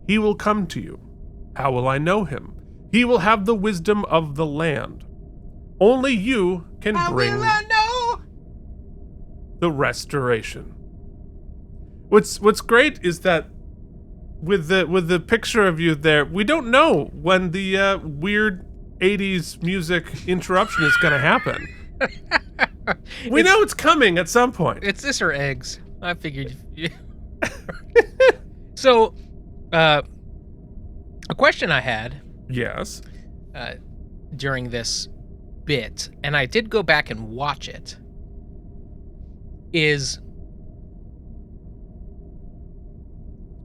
He will come to you. How will I know him? He will have the wisdom of the land. Only you can bring the restoration. What's great is that with the picture of you there, we don't know when the weird 80s music interruption is going to happen. We know it's coming at some point. It's this or eggs. I figured. So, a question I had. Yes. During this bit, and I did go back and watch it. is...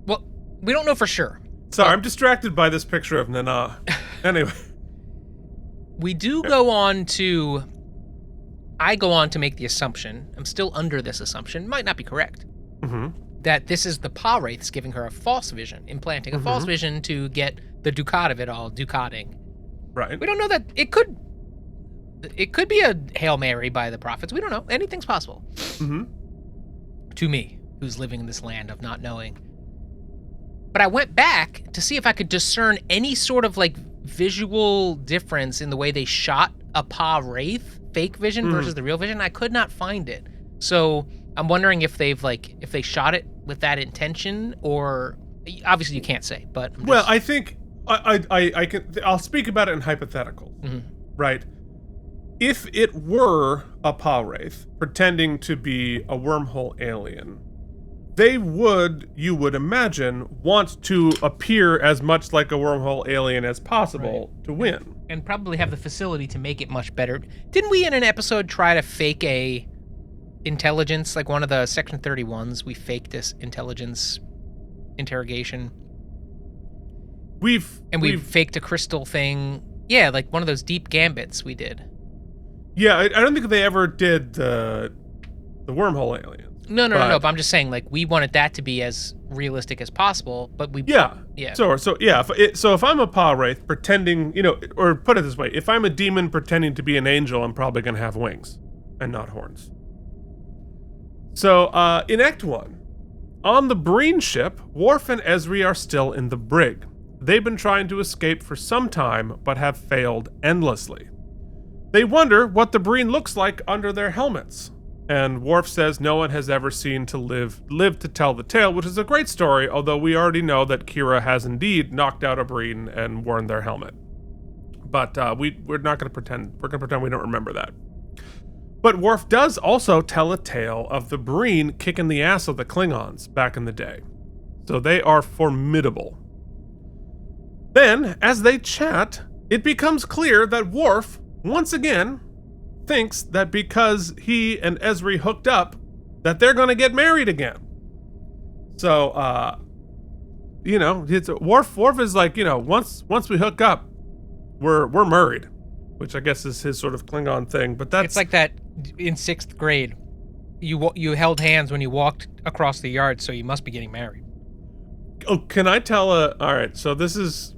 Well, we don't know for sure. Sorry, I'm distracted by this picture of Nana. Anyway. We do go on to... I go on to make the assumption, I'm still under this assumption, might not be correct, that this is the Pa Wraiths giving her a false vision, implanting a false vision to get the Dukat of it all, Dukating. Right. We don't know that it could be a Hail Mary by the prophets. We don't know. Anything's possible. To me, who's living in this land of not knowing. But I went back to see if I could discern any sort of like visual difference in the way they shot a Pa Wraith fake vision versus the real vision. I could not find it. So I'm wondering if if they shot it with that intention, or obviously you can't say, but well, I think I'll speak about it in hypotheticals, right? If it were a Pa Wraith pretending to be a wormhole alien, they would, you would imagine, want to appear as much like a wormhole alien as possible to win. And probably have the facility to make it much better. Didn't we in an episode try to fake a intelligence, like one of the Section 31s, we faked this intelligence interrogation? We've faked a crystal thing. Yeah, like one of those deep gambits we did. Yeah, I don't think they ever did the wormhole aliens. No, but I'm just saying, like, we wanted that to be as realistic as possible, but we... Yeah. So if I'm a Pa Wraith pretending, or put it this way, if I'm a demon pretending to be an angel, I'm probably going to have wings and not horns. So, in Act 1, on the Breen ship, Worf and Ezri are still in the brig. They've been trying to escape for some time, but have failed endlessly. They wonder what the Breen looks like under their helmets. And Worf says no one has ever seen to live to tell the tale, which is a great story, although we already know that Kira has indeed knocked out a Breen and worn their helmet. But we're not going to pretend. We're going to pretend we don't remember that. But Worf does also tell a tale of the Breen kicking the ass of the Klingons back in the day. So they are formidable. Then, as they chat, it becomes clear that Worf, once again, thinks that because he and Ezri hooked up, that they're going to get married again. So, it's Worf is like, once we hook up, we're married, which I guess is his sort of Klingon thing. But that's... It's like that in 6th grade. You held hands when you walked across the yard, so you must be getting married. Oh, can I tell all right, so this is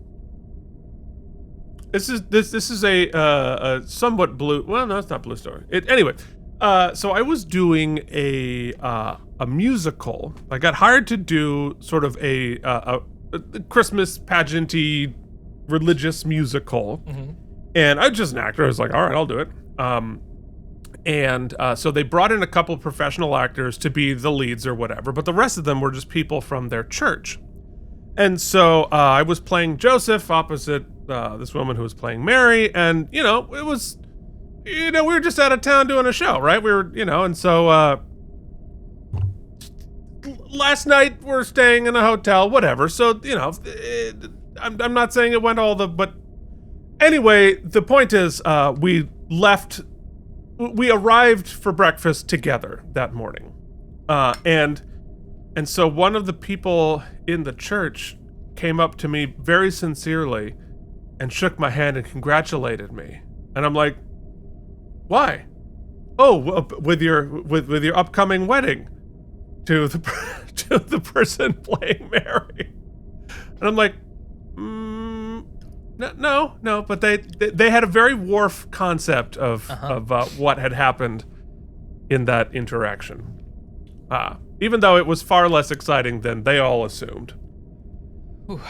a somewhat blue. Well, no, it's not blue story. Anyway. So I was doing a musical. I got hired to do sort of a Christmas pageanty religious musical, and I was just an actor. I was like, all right, I'll do it. So they brought in a couple of professional actors to be the leads or whatever, but the rest of them were just people from their church. And so I was playing Joseph opposite this woman who was playing Mary, and it was, we were just out of town doing a show, right? We were, and so last night we're staying in a hotel, whatever. So I'm not saying it went but anyway, the point is we arrived for breakfast together that morning, and so one of the people in the church came up to me very sincerely and shook my hand and congratulated me. And I'm like, why? Oh, with your upcoming wedding to the person playing Mary. And I'm like, no. But they had a very Worf concept of what had happened in that interaction. Even though it was far less exciting than they all assumed. Ooh,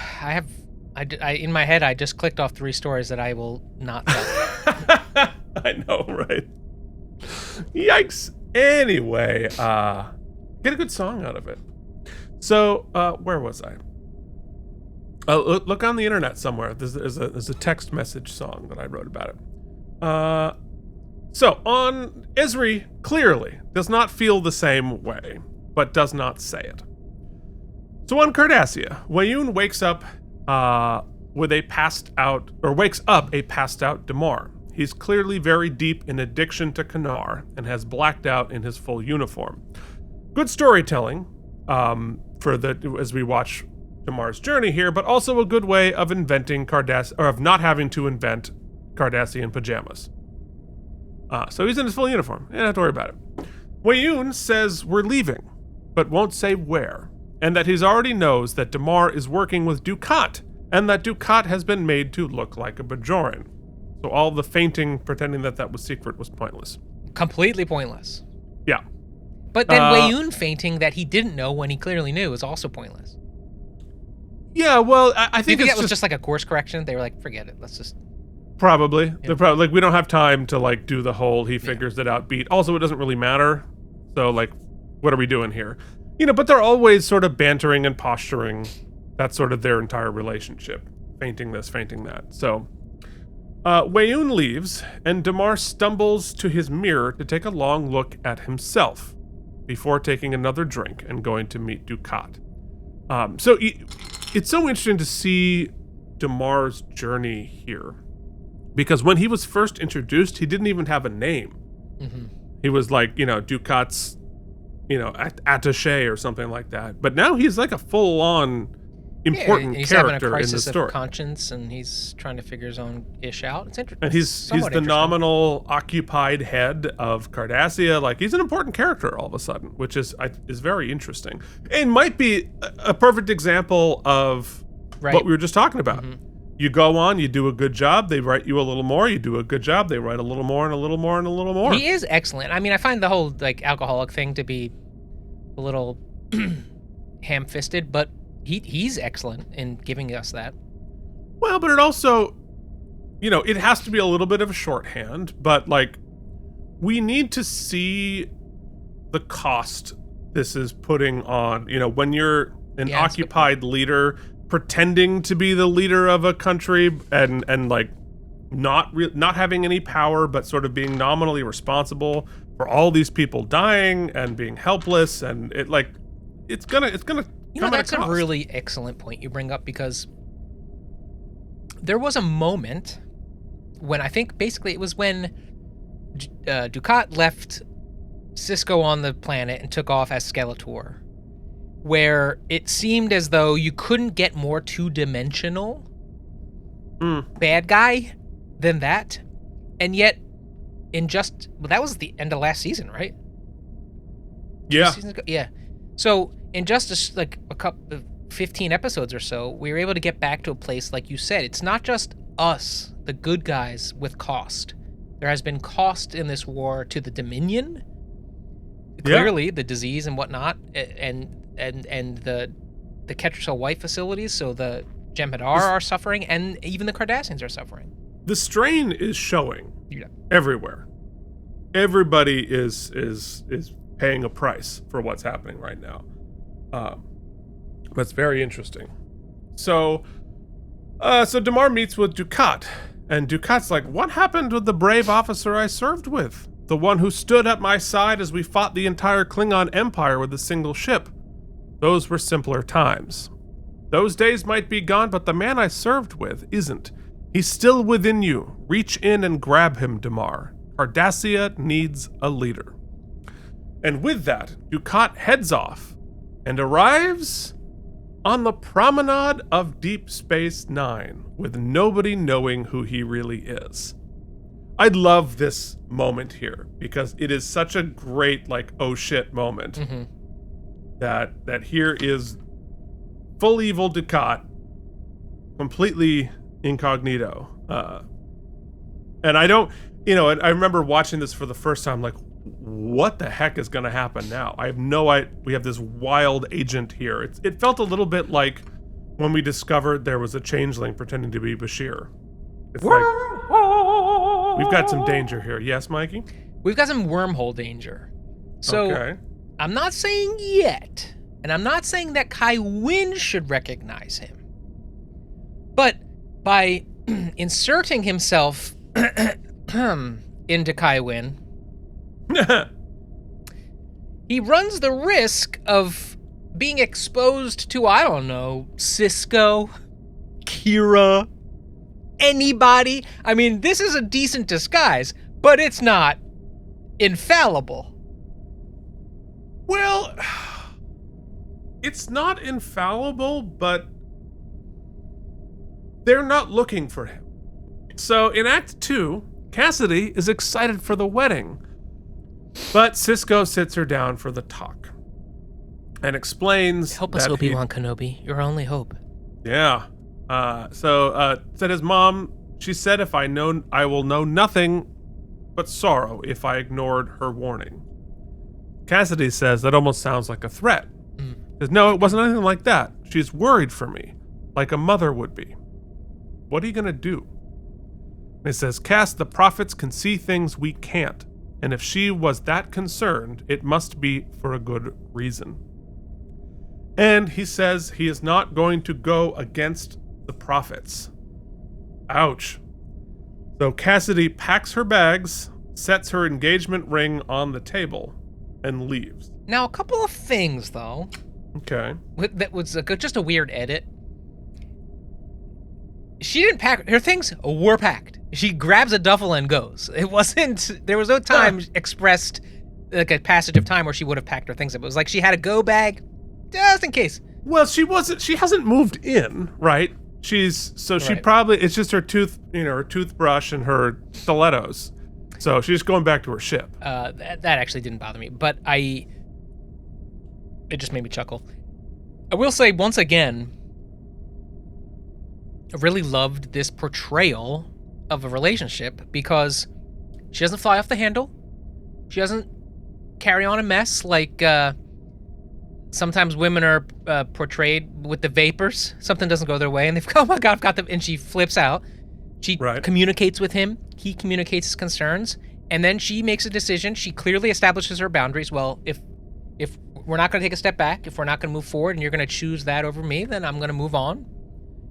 in my head, I just clicked off 3 stories that I will not tell. I know, right? Yikes. Anyway, get a good song out of it. So, where was I? Look on the internet somewhere. There's a text message song that I wrote about it. So, on Ezri clearly does not feel the same way, but does not say it. So on Cardassia, Wayun wakes up a passed out Damar. He's clearly very deep in addiction to Kanar and has blacked out in his full uniform. Good storytelling as we watch Damar's journey here, but also a good way of inventing of not having to invent Cardassian pajamas. So he's in his full uniform. You don't have to worry about it. Weyoun says we're leaving, but won't say where, and that he already knows that Damar is working with Dukat, and that Dukat has been made to look like a Bajoran. So all the feinting, pretending that was secret, was pointless. Completely pointless. Yeah. But then Weyoun feinting that he didn't know when he clearly knew is also pointless. Yeah, well, I think that was just like a course correction. They were like, forget it. Let's just... Probably. Yeah. They're probably like, we don't have time to like do the whole he figures it out beat. Also, it doesn't really matter. So like, what are we doing here? But they're always sort of bantering and posturing. That's sort of their entire relationship. Feinting this, feinting that. So, Weyoun leaves, and Damar stumbles to his mirror to take a long look at himself before taking another drink and going to meet Dukat. So it's so interesting to see Damar's journey here. Because when he was first introduced, he didn't even have a name. Mm-hmm. He was like, Dukat's, attaché or something like that. But now he's like a full-on important he's character having a crisis in the story. Of conscience, and he's trying to figure his own ish out. It's interesting. And he's the nominal occupied head of Cardassia. Like, he's an important character all of a sudden, which is very interesting. And might be a perfect example of what we were just talking about. Mm-hmm. You go on, you do a good job, they write you a little more, you do a good job, they write a little more and a little more and a little more. He is excellent. I mean, I find the whole like alcoholic thing to be a little ham-fisted, but he's excellent in giving us that. Well, but it also, it has to be a little bit of a shorthand, but like, we need to see the cost this is putting on, when you're an occupied leader pretending to be the leader of a country and like not having any power, but sort of being nominally responsible for all these people dying and being helpless, and it's gonna that's a really excellent point you bring up, because there was a moment when I think basically it was when Dukat left Sisko on the planet and took off as Skeletor, where it seemed as though you couldn't get more two-dimensional bad guy than that. And yet, that was the end of last season, right? Yeah. Yeah. So, in just like a couple of 15 episodes or so, we were able to get back to a place, like you said, it's not just us, the good guys, with cost. There has been cost in this war to the Dominion, clearly, the disease and whatnot, and the Ketracel White facilities, so the Jem'Hadar are suffering, and even the Cardassians are suffering. The strain is showing everywhere. Everybody is paying a price for what's happening right now. That's very interesting. So Damar meets with Dukat, and Dukat's like, what happened with the brave officer I served with? The one who stood at my side as we fought the entire Klingon Empire with a single ship. Those were simpler times. Those days might be gone, but the man I served with isn't. He's still within you. Reach in and grab him, Damar. Cardassia needs a leader. And with that, Dukat heads off and arrives on the promenade of Deep Space Nine, with nobody knowing who he really is. I love this moment here because it is such a great, like, oh shit moment. Mm-hmm. That here is full evil Dukat, completely incognito. And I don't, I remember watching this for the first time, like, what the heck is going to happen now? I have no idea. We have this wild agent here. It felt a little bit like when we discovered there was a changeling pretending to be Bashir. It's like, we've got some danger here. Yes, Mikey? We've got some wormhole danger. So, okay. I'm not saying yet, and I'm not saying that Kai Wynn should recognize him. But by inserting himself into Kai Wynn, he runs the risk of being exposed to, I don't know, Sisko, Kira, anybody. I mean, this is a decent disguise, but it's not infallible. Well, it's not infallible, but they're not looking for him. So in Act 2, Cassidy is excited for the wedding, but Sisko sits her down for the talk and explains Help us, Obi-Wan Kenobi. Your only hope. Yeah. Said his mom, she said if I will know nothing but sorrow if I ignored her warning. Cassidy says that almost sounds like a threat. Says, no, it wasn't anything like that. She's worried for me, like a mother would be. What are you going to do? And he says, Cass, the prophets can see things we can't. And if she was that concerned, it must be for a good reason. And he says he is not going to go against the prophets. Ouch. So Cassidy packs her bags, sets her engagement ring on the table, and leaves. Now, a couple of things, though. Okay. That was just a weird edit. She didn't pack her things. Were packed. She grabs a duffel and goes. It wasn't. There was no time expressed, like a passage of time where she would have packed her things up. It was like she had a go bag, just in case. Well, she hasn't moved in, right? She probably, it's just her her toothbrush and her stilettos. So she's going back to her ship. That actually didn't bother me, but it just made me chuckle. I will say once again, I really loved this portrayal of a relationship because she doesn't fly off the handle. She doesn't carry on a mess like sometimes women are portrayed with the vapors. Something doesn't go their way and they've oh my God, I've got them, and she flips out. She communicates with him. He communicates his concerns, and then she makes a decision. She clearly establishes her boundaries. Well, if we're not going to take a step back, if we're not going to move forward, and you're going to choose that over me, then I'm going to move on.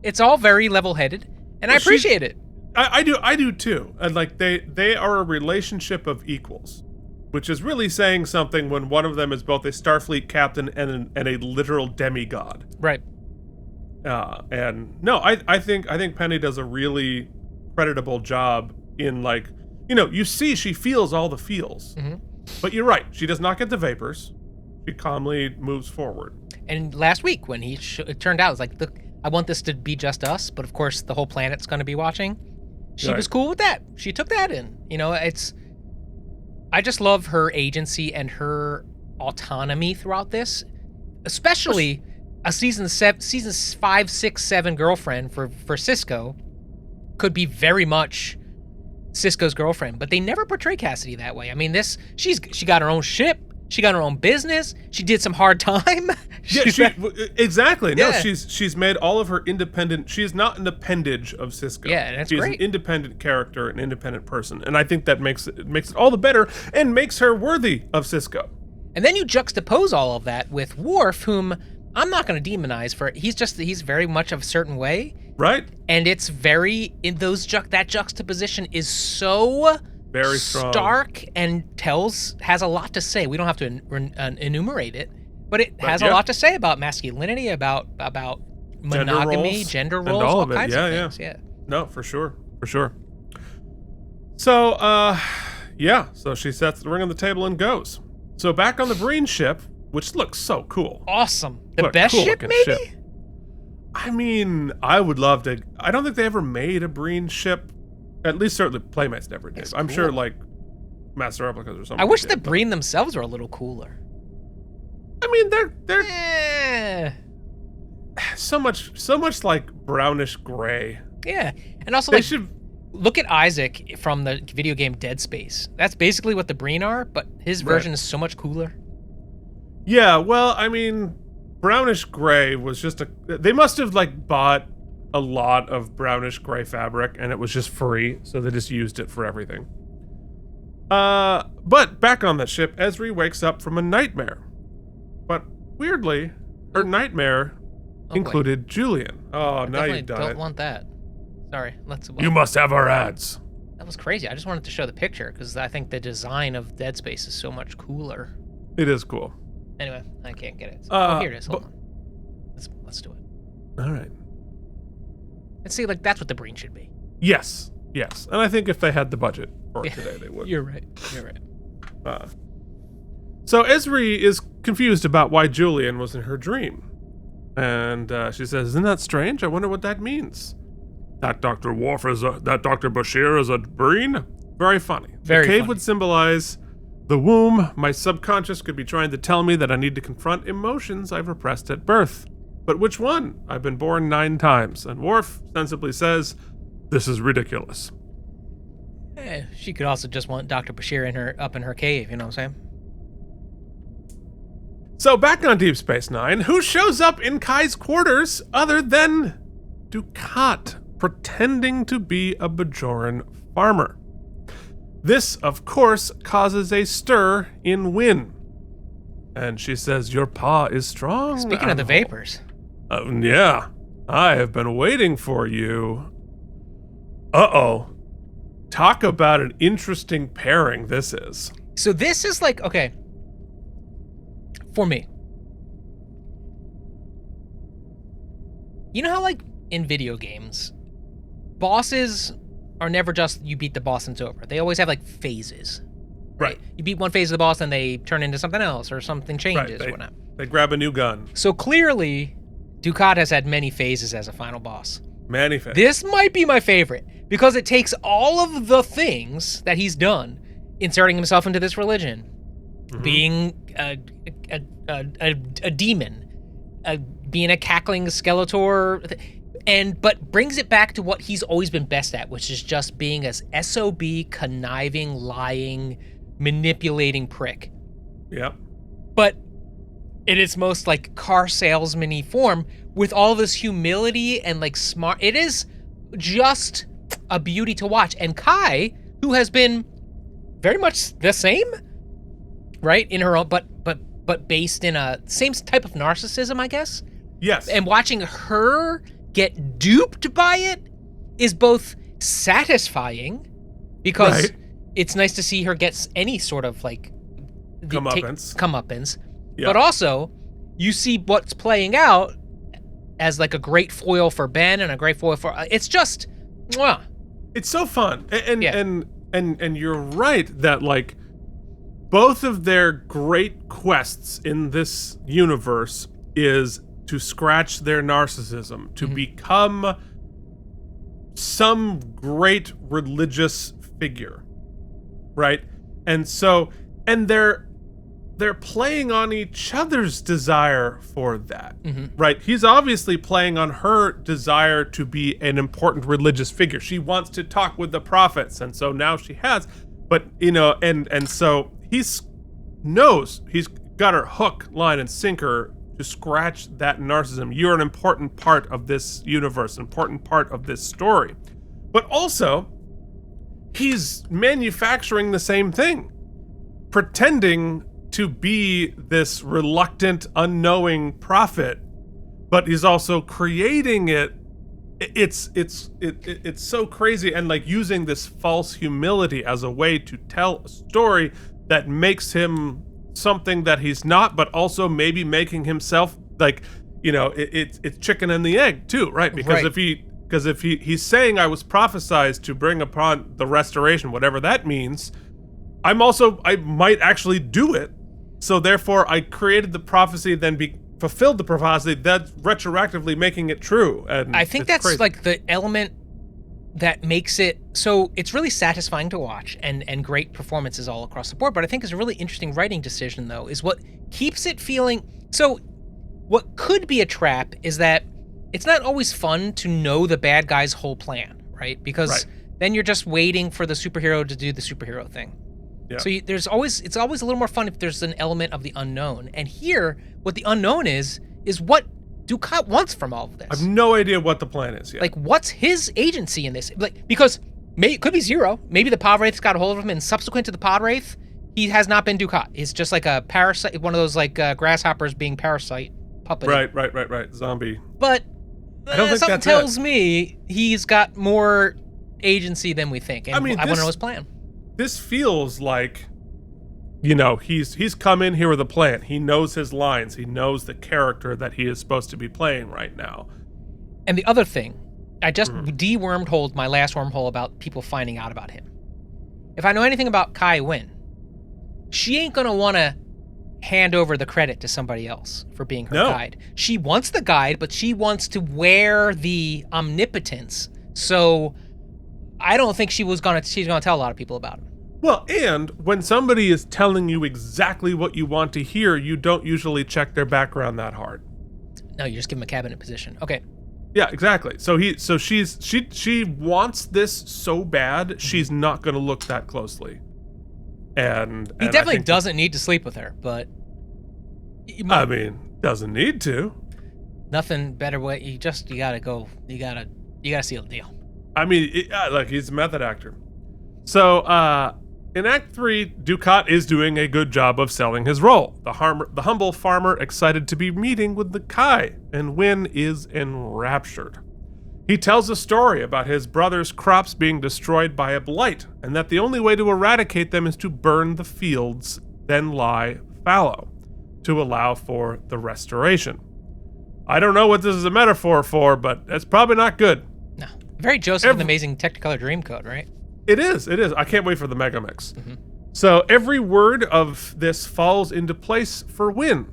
It's all very level-headed, and I appreciate it. I do too. And like they are a relationship of equals, which is really saying something when one of them is both a Starfleet captain and a literal demigod. Right. And no, I think Penny does a really creditable job in, like, you see she feels all the feels. Mm-hmm. But you're right, she does not get the vapors. She calmly moves forward. And last week when it turned out, it was like, I want this to be just us, but of course the whole planet's going to be watching. She was cool with that. She took that in. I just love her agency and her autonomy throughout this, especially a seasons 5, 6, 7 girlfriend for Sisko could be very much Sisko's girlfriend, but they never portray Cassidy that way. I mean, she got her own ship. She got her own business. She did some hard time. Exactly. No, she's made all of her independent. She is not an appendage of Sisko. Yeah, and that's great. She's an independent character, an independent person, and I think that makes it all the better and makes her worthy of Sisko. And then you juxtapose all of that with Worf, whom I'm not going to demonize for. He's very much of a certain way, right? And it's very that juxtaposition is so very strong, stark, and has a lot to say. We don't have to enumerate it, but it has a lot to say about masculinity, about monogamy, gender roles, and all kinds of things. Yeah. No, for sure. So, so she sets the ring on the table and goes. So back on the Breen ship, which looks so cool. Awesome. The best ship, maybe? Ship. I mean, I would love to. I don't think they ever made a Breen ship. At least certainly Playmates never did. I'm sure like Master Replicas or something. I wish the Breen themselves were a little cooler. I mean, they're so much like brownish gray. Yeah, and also look at Isaac from the video game Dead Space. That's basically what the Breen are, but his version is so much cooler. Yeah, well, I mean, brownish gray was just they must have like bought a lot of brownish gray fabric and it was just free, so they just used it for everything. But back on the ship, Ezri wakes up from a nightmare. But weirdly, her nightmare included Julian. Oh, now you've done it. Don't want that. Sorry, You must have our ads. That was crazy. I just wanted to show the picture because I think the design of Dead Space is so much cooler. It is cool. Anyway, I can't get it. So, here it is. Hold on. Let's do it. All right. Let's see, like, that's what the Breen should be. Yes. And I think if they had the budget for it today, they would. You're right. So Ezri is confused about why Julian was in her dream. And she says, isn't that strange? I wonder what that means. That Dr. Bashir is a Breen? Very funny. Very the cave funny. would symbolize the womb. My subconscious could be trying to tell me that I need to confront emotions I've repressed at birth. But which one? I've been born 9 times. And Worf sensibly says, this is ridiculous. She could also just want Dr. Bashir up in her cave, you know what I'm saying? So back on Deep Space Nine, who shows up in Kai's quarters other than Dukat, pretending to be a Bajoran farmer? This, of course, causes a stir in Win. And she says, your paw is strong. Speaking of the vapors. Yeah, I have been waiting for you. Uh-oh. Talk about an interesting pairing this is. So this is like, okay, for me. You know how, like, in video games, bosses are never just you beat the boss and it's over. They always have, like, phases. Right? You beat one phase of the boss and they turn into something else or something changes or whatnot. They grab a new gun. So clearly, Dukat has had many phases as a final boss. Many phases. This might be my favorite because it takes all of the things that he's done, inserting himself into this religion, being a demon, being a cackling Skeletor, but brings it back to what he's always been best at, which is just being a SOB, conniving, lying, manipulating prick. Yep. But in its most like car salesman-y form, with all this humility and like smart, it is just a beauty to watch. And Kai, who has been very much the same, right, in her own, but based in a same type of narcissism, I guess. Yes. And watching her get duped by it is both satisfying because it's nice to see her get any sort of like comeuppance. Yeah. But also, you see what's playing out as like a great foil for Ben and a great foil for it's just mwah. It's so fun. And you're right that like both of their great quests in this universe is to scratch their narcissism, to become some great religious figure. Right? And so they're playing on each other's desire for that, right? He's obviously playing on her desire to be an important religious figure. She wants to talk with the prophets, and so now she has. But, you know, and so knows he's got her hook, line, and sinker to scratch that narcissism. You're an important part of this universe, an important part of this story. But also, he's manufacturing the same thing, pretending to be this reluctant, unknowing prophet, but he's also creating it. It's so crazy, and like using this false humility as a way to tell a story that makes him something that he's not, but also maybe making himself like, you know, it's chicken and the egg too, right? Because if he's saying I was prophesized to bring upon the restoration, whatever that means, I might actually do it. So therefore, I created the prophecy, then fulfilled the prophecy, that's retroactively making it true. And I think that's crazy. Like the element that makes it so it's really satisfying to watch and great performances all across the board. But I think is a really interesting writing decision, though, is what keeps it feeling. So what could be a trap is that it's not always fun to know the bad guy's whole plan, right? Because then you're just waiting for the superhero to do the superhero thing. Yeah. So it's always a little more fun if there's an element of the unknown. And here, what the unknown is what Dukat wants from all of this. I have no idea what the plan is yet. Like, what's his agency in this? Like, because it could be zero. Maybe the pod wraith's got a hold of him, and subsequent to the pod wraith, he has not been Dukat. It's just like a parasite, one of those like grasshoppers being parasite puppet. Right. Zombie. But I don't think something that's tells me he's got more agency than we think. And I want to know his plan. This feels like, you know, he's come in here with a plan. He knows his lines. He knows the character that he is supposed to be playing right now. And the other thing, I just de-wormholed my last wormhole about people finding out about him. If I know anything about Kai Wynn, she ain't gonna want to hand over the credit to somebody else for being her guide. She wants the guide, but she wants to wear the omnipotence. So I don't think she's gonna tell a lot of people about him. Well, and when somebody is telling you exactly what you want to hear, you don't usually check their background that hard. No, you just give him a cabinet position. Okay. Yeah, exactly. So she wants this so bad, she's not going to look that closely. And he definitely doesn't need to sleep with her, but I mean, doesn't need to. Nothing better way. You gotta go. You gotta seal the deal. I mean, look, he's a method actor. So, in Act 3, Dukat is doing a good job of selling his role. The humble farmer excited to be meeting with the Kai, and Wynn is enraptured. He tells a story about his brother's crops being destroyed by a blight, and that the only way to eradicate them is to burn the fields, then lie fallow, to allow for the restoration. I don't know what this is a metaphor for, but it's probably not good. No. Very Joseph and the Amazing Technicolor Dreamcoat, right? It is. I can't wait for the Mega Mix. So every word of this falls into place for Wynn.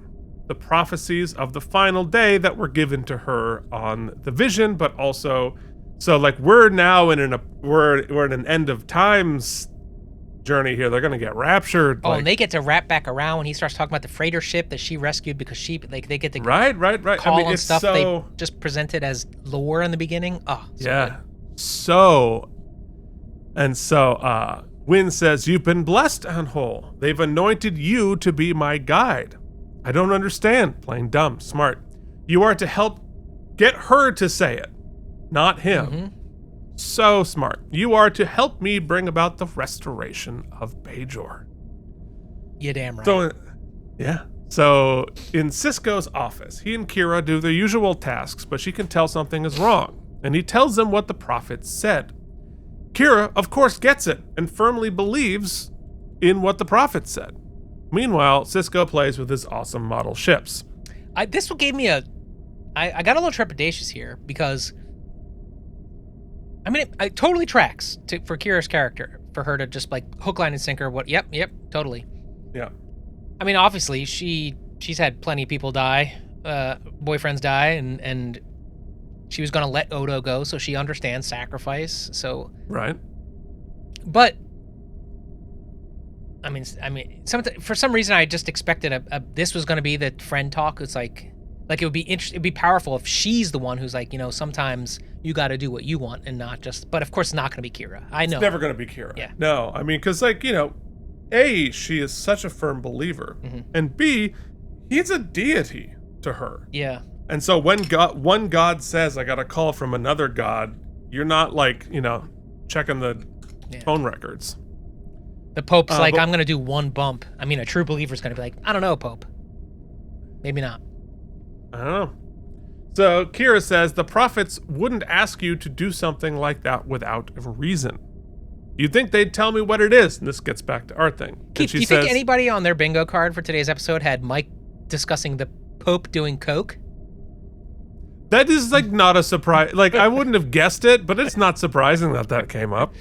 The prophecies of the final day that were given to her on the vision, but also, so like we're now in an end of times journey here. They're gonna get raptured. Oh, and they get to wrap back around when he starts talking about the freighter ship that she rescued because they get to right. call on stuff they just presented as lore in the beginning. Oh, yeah. So Wynn says, "You've been blessed, Anhole. They've anointed you to be my guide. I don't understand. Plain dumb. Smart. You are to help get her to say it, not him. So smart. You are to help me bring about the restoration of Bajor." You damn right. So, yeah. So in Sisko's office, he and Kira do their usual tasks, but she can tell something is wrong, and he tells them what the prophets said. Kira, of course, gets it and firmly believes in what the prophets said. Meanwhile, Sisko plays with his awesome model ships. This gave me I got a little trepidatious here because, I mean, it totally tracks for Kira's character, for her to just like hook, line, and sinker. Yep, totally. Yeah. I mean, obviously, she's had plenty of people die, boyfriends die, and she was going to let Odo go, so she understands sacrifice. So right. But I mean, for some reason, I just expected this was going to be the friend talk. It's like it would be interesting. It'd be powerful if she's the one who's like, sometimes you got to do what you want and not just. But of course, it's not going to be Kira. I know it's never going to be Kira. Yeah. No, I mean, because A, she is such a firm believer, and B, he's a deity to her. Yeah. And so when one god says, "I got a call from another god," you're not like, checking the phone records. The Pope's like, "I'm going to do one bump." I mean, a true believer's going to be like, "I don't know, Pope. Maybe not." I don't know. So Kira says the prophets wouldn't ask you to do something like that without a reason. You'd think they'd tell me what it is. And this gets back to our thing. Keith, do you think anybody on their bingo card for today's episode had Mike discussing the Pope doing coke? That is not a surprise. I wouldn't have guessed it, but it's not surprising that came up.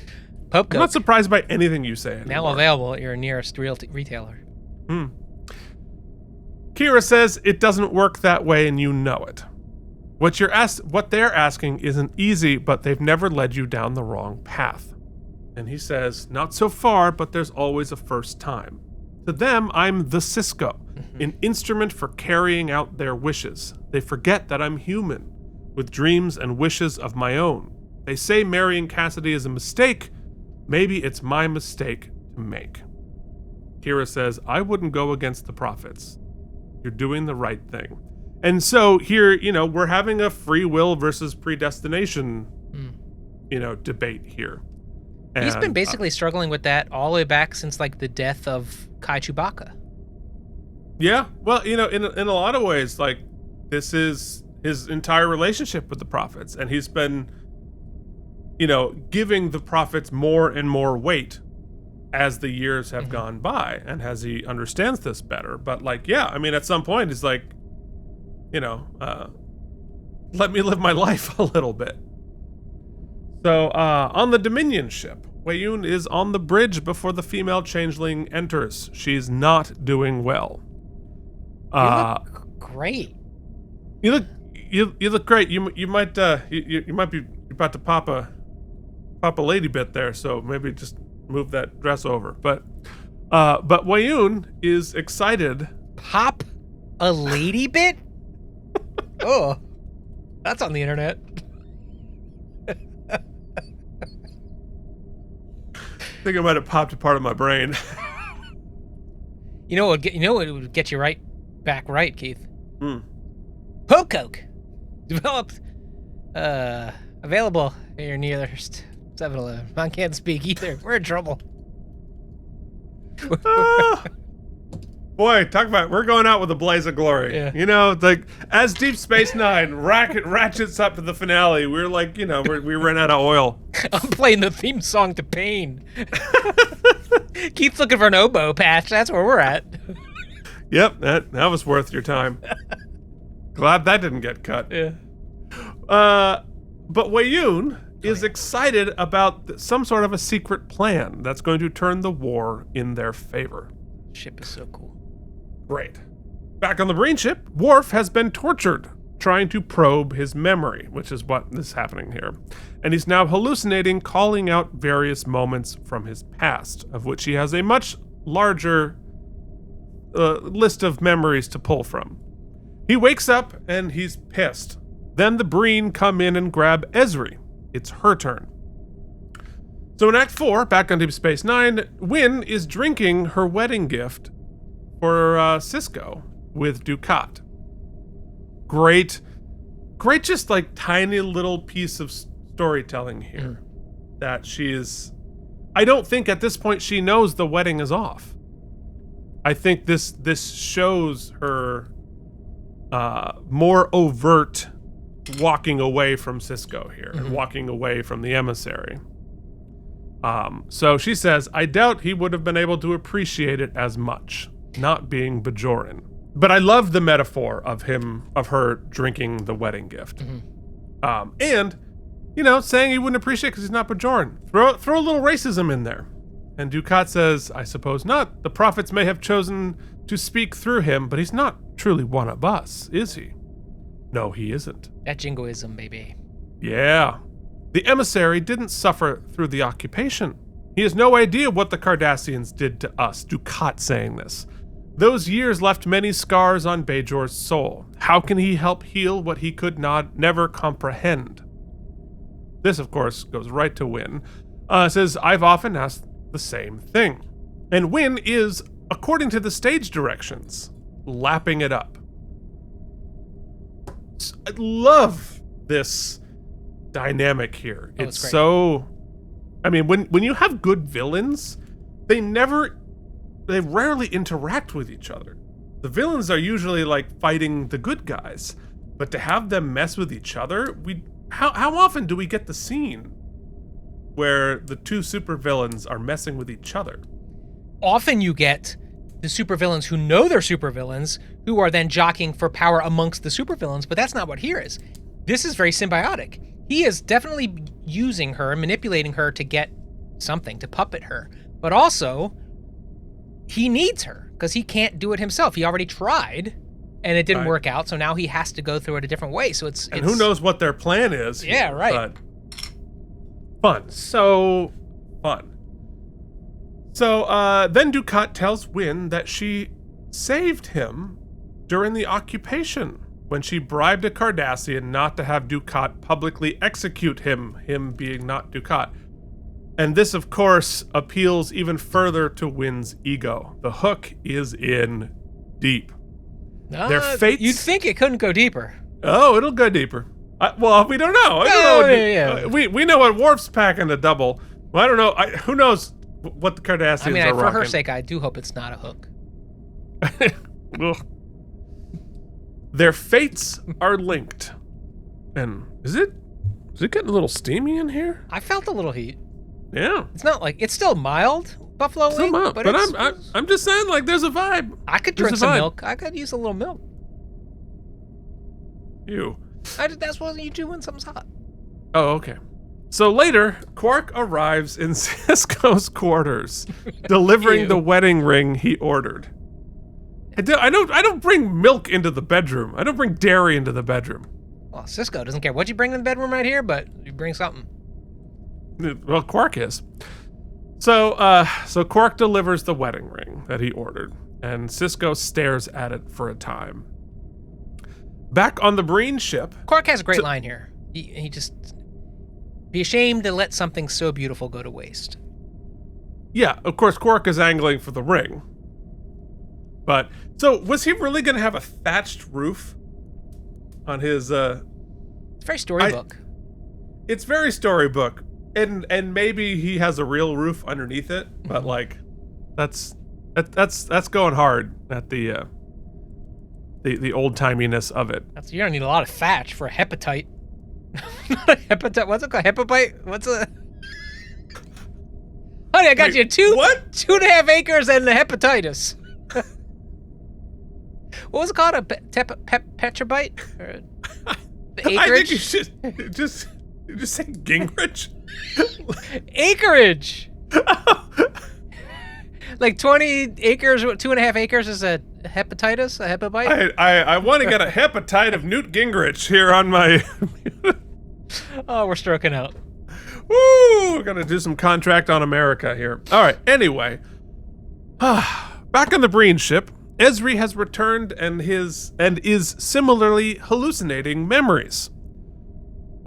Pope coke. I'm not surprised by anything you say anymore. Now available at your nearest retailer. Kira says it doesn't work that way, and you know it. What they're asking isn't easy, but they've never led you down the wrong path. And he says, "Not so far, but there's always a first time. To them, I'm the Sisko, an instrument for carrying out their wishes. They forget that I'm human, with dreams and wishes of my own. They say marrying Cassidy is a mistake. Maybe it's my mistake to make." Kira says, "I wouldn't go against the prophets. You're doing the right thing." And so here, we're having a free will versus predestination, debate here. He's been basically struggling with that all the way back since the death of Kai Chewbacca. Yeah, well, in a lot of ways, this is his entire relationship with the prophets, and he's been, giving the prophets more and more weight as the years have gone by, and as he understands this better. But at some point, he's like, let me live my life a little bit. So, on the Dominion ship, Weyoun is on the bridge before the female changeling enters. She's not doing well. You look great. You look great. You might be about to pop a lady bit there, so maybe just move that dress over. But Weyoun is excited. Pop a lady bit? Oh, that's on the internet. I think I might have popped a part of my brain. You know what would get you back right, Keith? Poke Coke, developed, available at your nearest 7-Eleven. I can't speak either. We're in trouble. Boy, talk about we're going out with a blaze of glory. Yeah. You know, like as Deep Space Nine ratchets up to the finale, we're like, we ran out of oil. I'm playing the theme song to Pain. Keith's looking for an oboe patch. That's where we're at. Yep, that was worth your time. Glad that didn't get cut. Yeah. But Weyoun is excited about some sort of a secret plan that's going to turn the war in their favor. Ship is so cool. Great. Back on the Marine ship, Worf has been tortured, trying to probe his memory, which is what is happening here. And he's now hallucinating, calling out various moments from his past, of which he has a much larger list of memories to pull from. He wakes up and he's pissed. Then the Breen come in and grab Ezri. It's her turn. So in Act 4, back on Deep Space Nine, Wynn is drinking her wedding gift for Sisko with Dukat. Great, just like tiny little piece of storytelling here. That I don't think at this point she knows the wedding is off. I think this shows her more overt walking away from Sisko here and walking away from the emissary. So she says, I doubt he would have been able to appreciate it as much, not being Bajoran. But I love the metaphor of her drinking the wedding gift. And, saying he wouldn't appreciate it because he's not Bajoran. Throw a little racism in there. And Dukat says, I suppose not. The prophets may have chosen to speak through him, but he's not truly one of us, is he? No, he isn't. That jingoism, baby. Yeah. The emissary didn't suffer through the occupation. He has no idea what the Cardassians did to us, Dukat saying this. Those years left many scars on Bajor's soul. How can he help heal what he could never comprehend? This, of course, goes right to Wynn. Says, I've often asked the same thing. And Wynn is, according to the stage directions, lapping it up. I love this dynamic here. Oh, it's so... I mean, when you have good villains, they rarely interact with each other. The villains are usually like fighting the good guys, but to have them mess with each other, how often do we get the scene where the two supervillains are messing with each other? Often you get the supervillains who know they're supervillains, who are then jockeying for power amongst the supervillains, but that's not what here is. This is very symbiotic. He is definitely using her, manipulating her to get something, to puppet her, but also he needs her because he can't do it himself. He already tried and it didn't work out, so now he has to go through it a different way. So it's who knows what their plan is. Yeah, right. But fun. So fun. So then Dukat tells Wynn that she saved him during the occupation when she bribed a Cardassian not to have Dukat publicly execute him being not Dukat. And this, of course, appeals even further to Wynn's ego. The hook is in deep. Their fates... You'd think it couldn't go deeper. Oh, it'll go deeper. Well, we don't know. We know what Worf's packing to double. Well, I don't know. Who knows what the Cardassians are for rocking. her sake, I do hope it's not a hook. Their fates are linked. And is it getting a little steamy in here? I felt a little heat. Yeah. It's not like, it's still mild, buffalo wing, but I'm just saying, like, there's a vibe. I could drink some milk. I could use a little milk. Ew. That's what you do when something's hot. Oh, okay. So later, Quark arrives in Sisko's quarters, delivering the wedding ring he ordered. I don't bring milk into the bedroom. I don't bring dairy into the bedroom. Well, Sisko doesn't care what you bring in the bedroom right here, but you bring something. Well, Quark is. So Quark delivers the wedding ring that he ordered, and Sisko stares at it for a time. Back on the Breen ship, Quark has a great line here. He just be ashamed to let something so beautiful go to waste. Yeah, of course, Quark is angling for the ring. But so was he really going to have a thatched roof on his? It's very storybook. It's very storybook, and maybe he has a real roof underneath it, but like, that's going hard at the old timiness of it. You don't need a lot of thatch for a hepatite. Not a hepatite. What's it called? Hepapite? What's a? Honey, I got you 2.5 acres and a hepatitis. What was it called? A petrobite? Or acreage? I think you should just say Gingrich. Acreage. Like 20 acres, 2.5 acres is a hepatitis, a hepabite? I want to get a hepatite of Newt Gingrich here on my... Oh, we're stroking out. Woo! We're going to do some contract on America here. All right, anyway. Back on the Breen ship, Ezri has returned and is similarly hallucinating memories.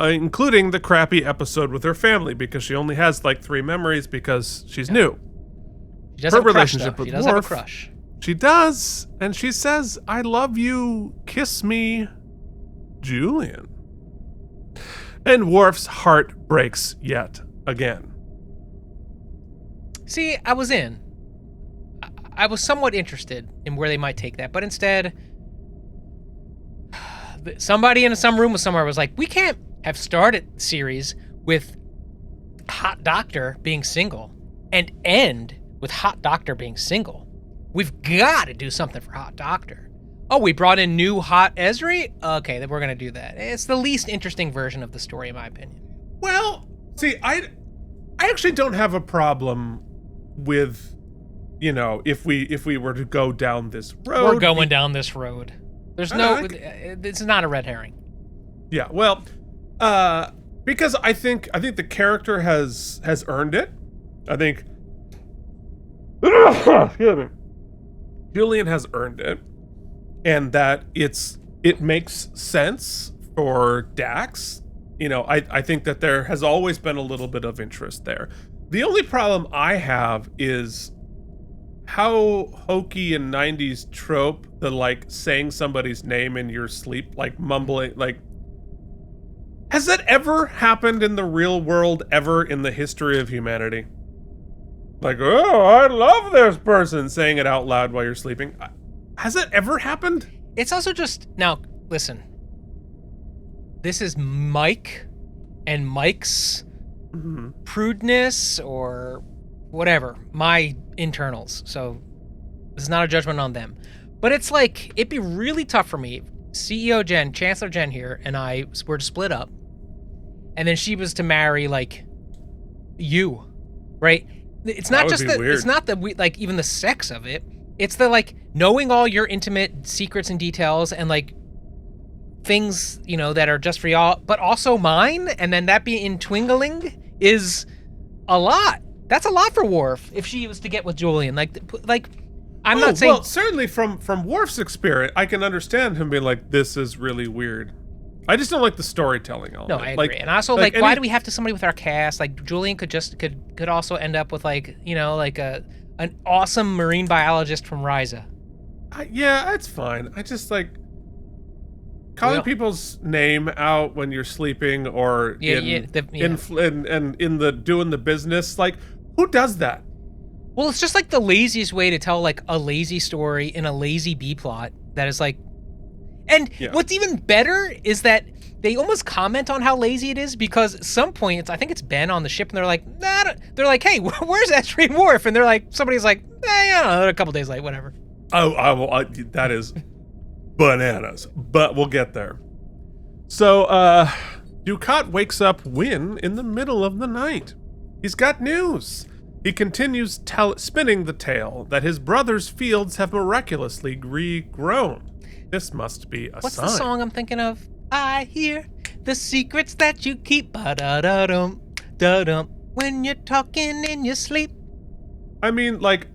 Including the crappy episode with her family, because she only has like 3 memories because she's new. She does have a crush, though. She does have a crush. She does, and she says, "I love you, kiss me, Julian." And Worf's heart breaks yet again. See, I was somewhat interested in where they might take that, but instead, somebody in some room with somewhere was like, we can't have started series with Hot Doctor being single and end with Hot Doctor being single. We've got to do something for Hot Doctor. Oh, we brought in new Hot Ezri? Okay, then we're going to do that. It's the least interesting version of the story, in my opinion. Well, see, I actually don't have a problem with, if we were to go down this road. We're going down this road. There's it's not a red herring. Yeah, well, because I think the character has earned it. I think excuse me. Julian has earned it, and that it makes sense for Dax. I think that there has always been a little bit of interest there. The only problem I have is how hokey and 90s trope the like saying somebody's name in your sleep, like mumbling, like, has that ever happened in the real world ever in the history of humanity? Like, oh, I love this person, saying it out loud while you're sleeping. Has that ever happened? It's also just, now, listen. This is Mike and Mike's prudeness or whatever, my internals. So this is not a judgment on them. But it's like, it'd be really tough for me. CEO Jen, Chancellor Jen here, and I were to split up. And then she was to marry, like, you, right? It's not just that, it's not the, like, even the sex of it. It's the, like, knowing all your intimate secrets and details and, like, things, that are just for y'all, but also mine, and then that be entwingling is a lot. That's a lot for Worf if she was to get with Julian. Like I'm not saying... Well, certainly from Worf's experience, I can understand him being like, this is really weird. I just don't like the storytelling element. No, I agree. And also, like why do we have to somebody with our cast? Like, Julian could also end up with, like, like an awesome marine biologist from Ryza. Yeah, that's fine. I just, like, calling people's name out when you're sleeping or in the doing the business, like, who does that? Well, it's just like the laziest way to tell, like, a lazy story in a lazy B plot that is like, and what's even better is that they almost comment on how lazy it is, because at some point, I think it's Ben on the ship, and they're like, nah, they're like, hey, where's Ezri and Worf? And they're like, somebody's like, I don't know, a couple days late, whatever. That is bananas, but we'll get there. So, Dukat wakes up Win in the middle of the night. He's got news. He continues spinning the tale that his brother's fields have miraculously regrown. This must be a sign. What's the song I'm thinking of? I hear the secrets that you keep. Ba-da-da-dum, da-dum, when you're talking in your sleep. I mean, like,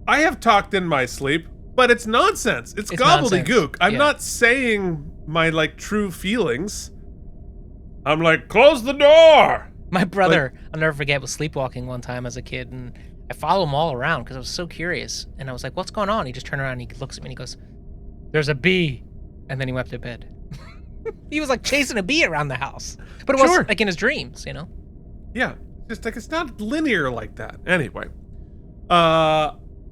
I have talked in my sleep, but it's nonsense. It's gobbledygook. Nonsense. I'm not saying my, like, true feelings. I'm like, close the door! My brother, I'll never forget, was sleepwalking one time as a kid, and I followed him all around because I was so curious. And I was like, what's going on? He just turned around and he looks at me and he goes, there's a bee. And then he went to bed. He was like chasing a bee around the house. But it was like in his dreams, you know? Yeah, just like it's not linear like that. Anyway.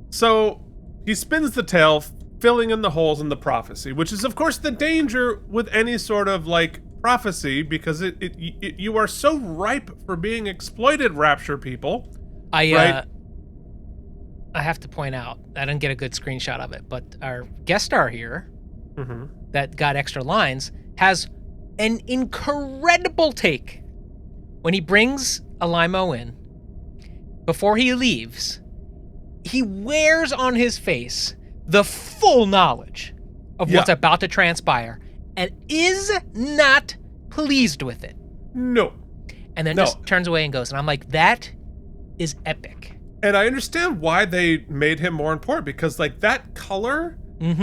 So he spins the tale, filling in the holes in the prophecy, which is, of course, the danger with any sort of, like, prophecy, because you are so ripe for being exploited, Rapture people. I have to point out, I didn't get a good screenshot of it, but our guest star here, that got extra lines, has an incredible take. When he brings Alimo in, before he leaves, he wears on his face the full knowledge of what's about to transpire and is not pleased with it. No. And then just turns away and goes. And I'm like, that is epic. And I understand why they made him more important, because, like, that color,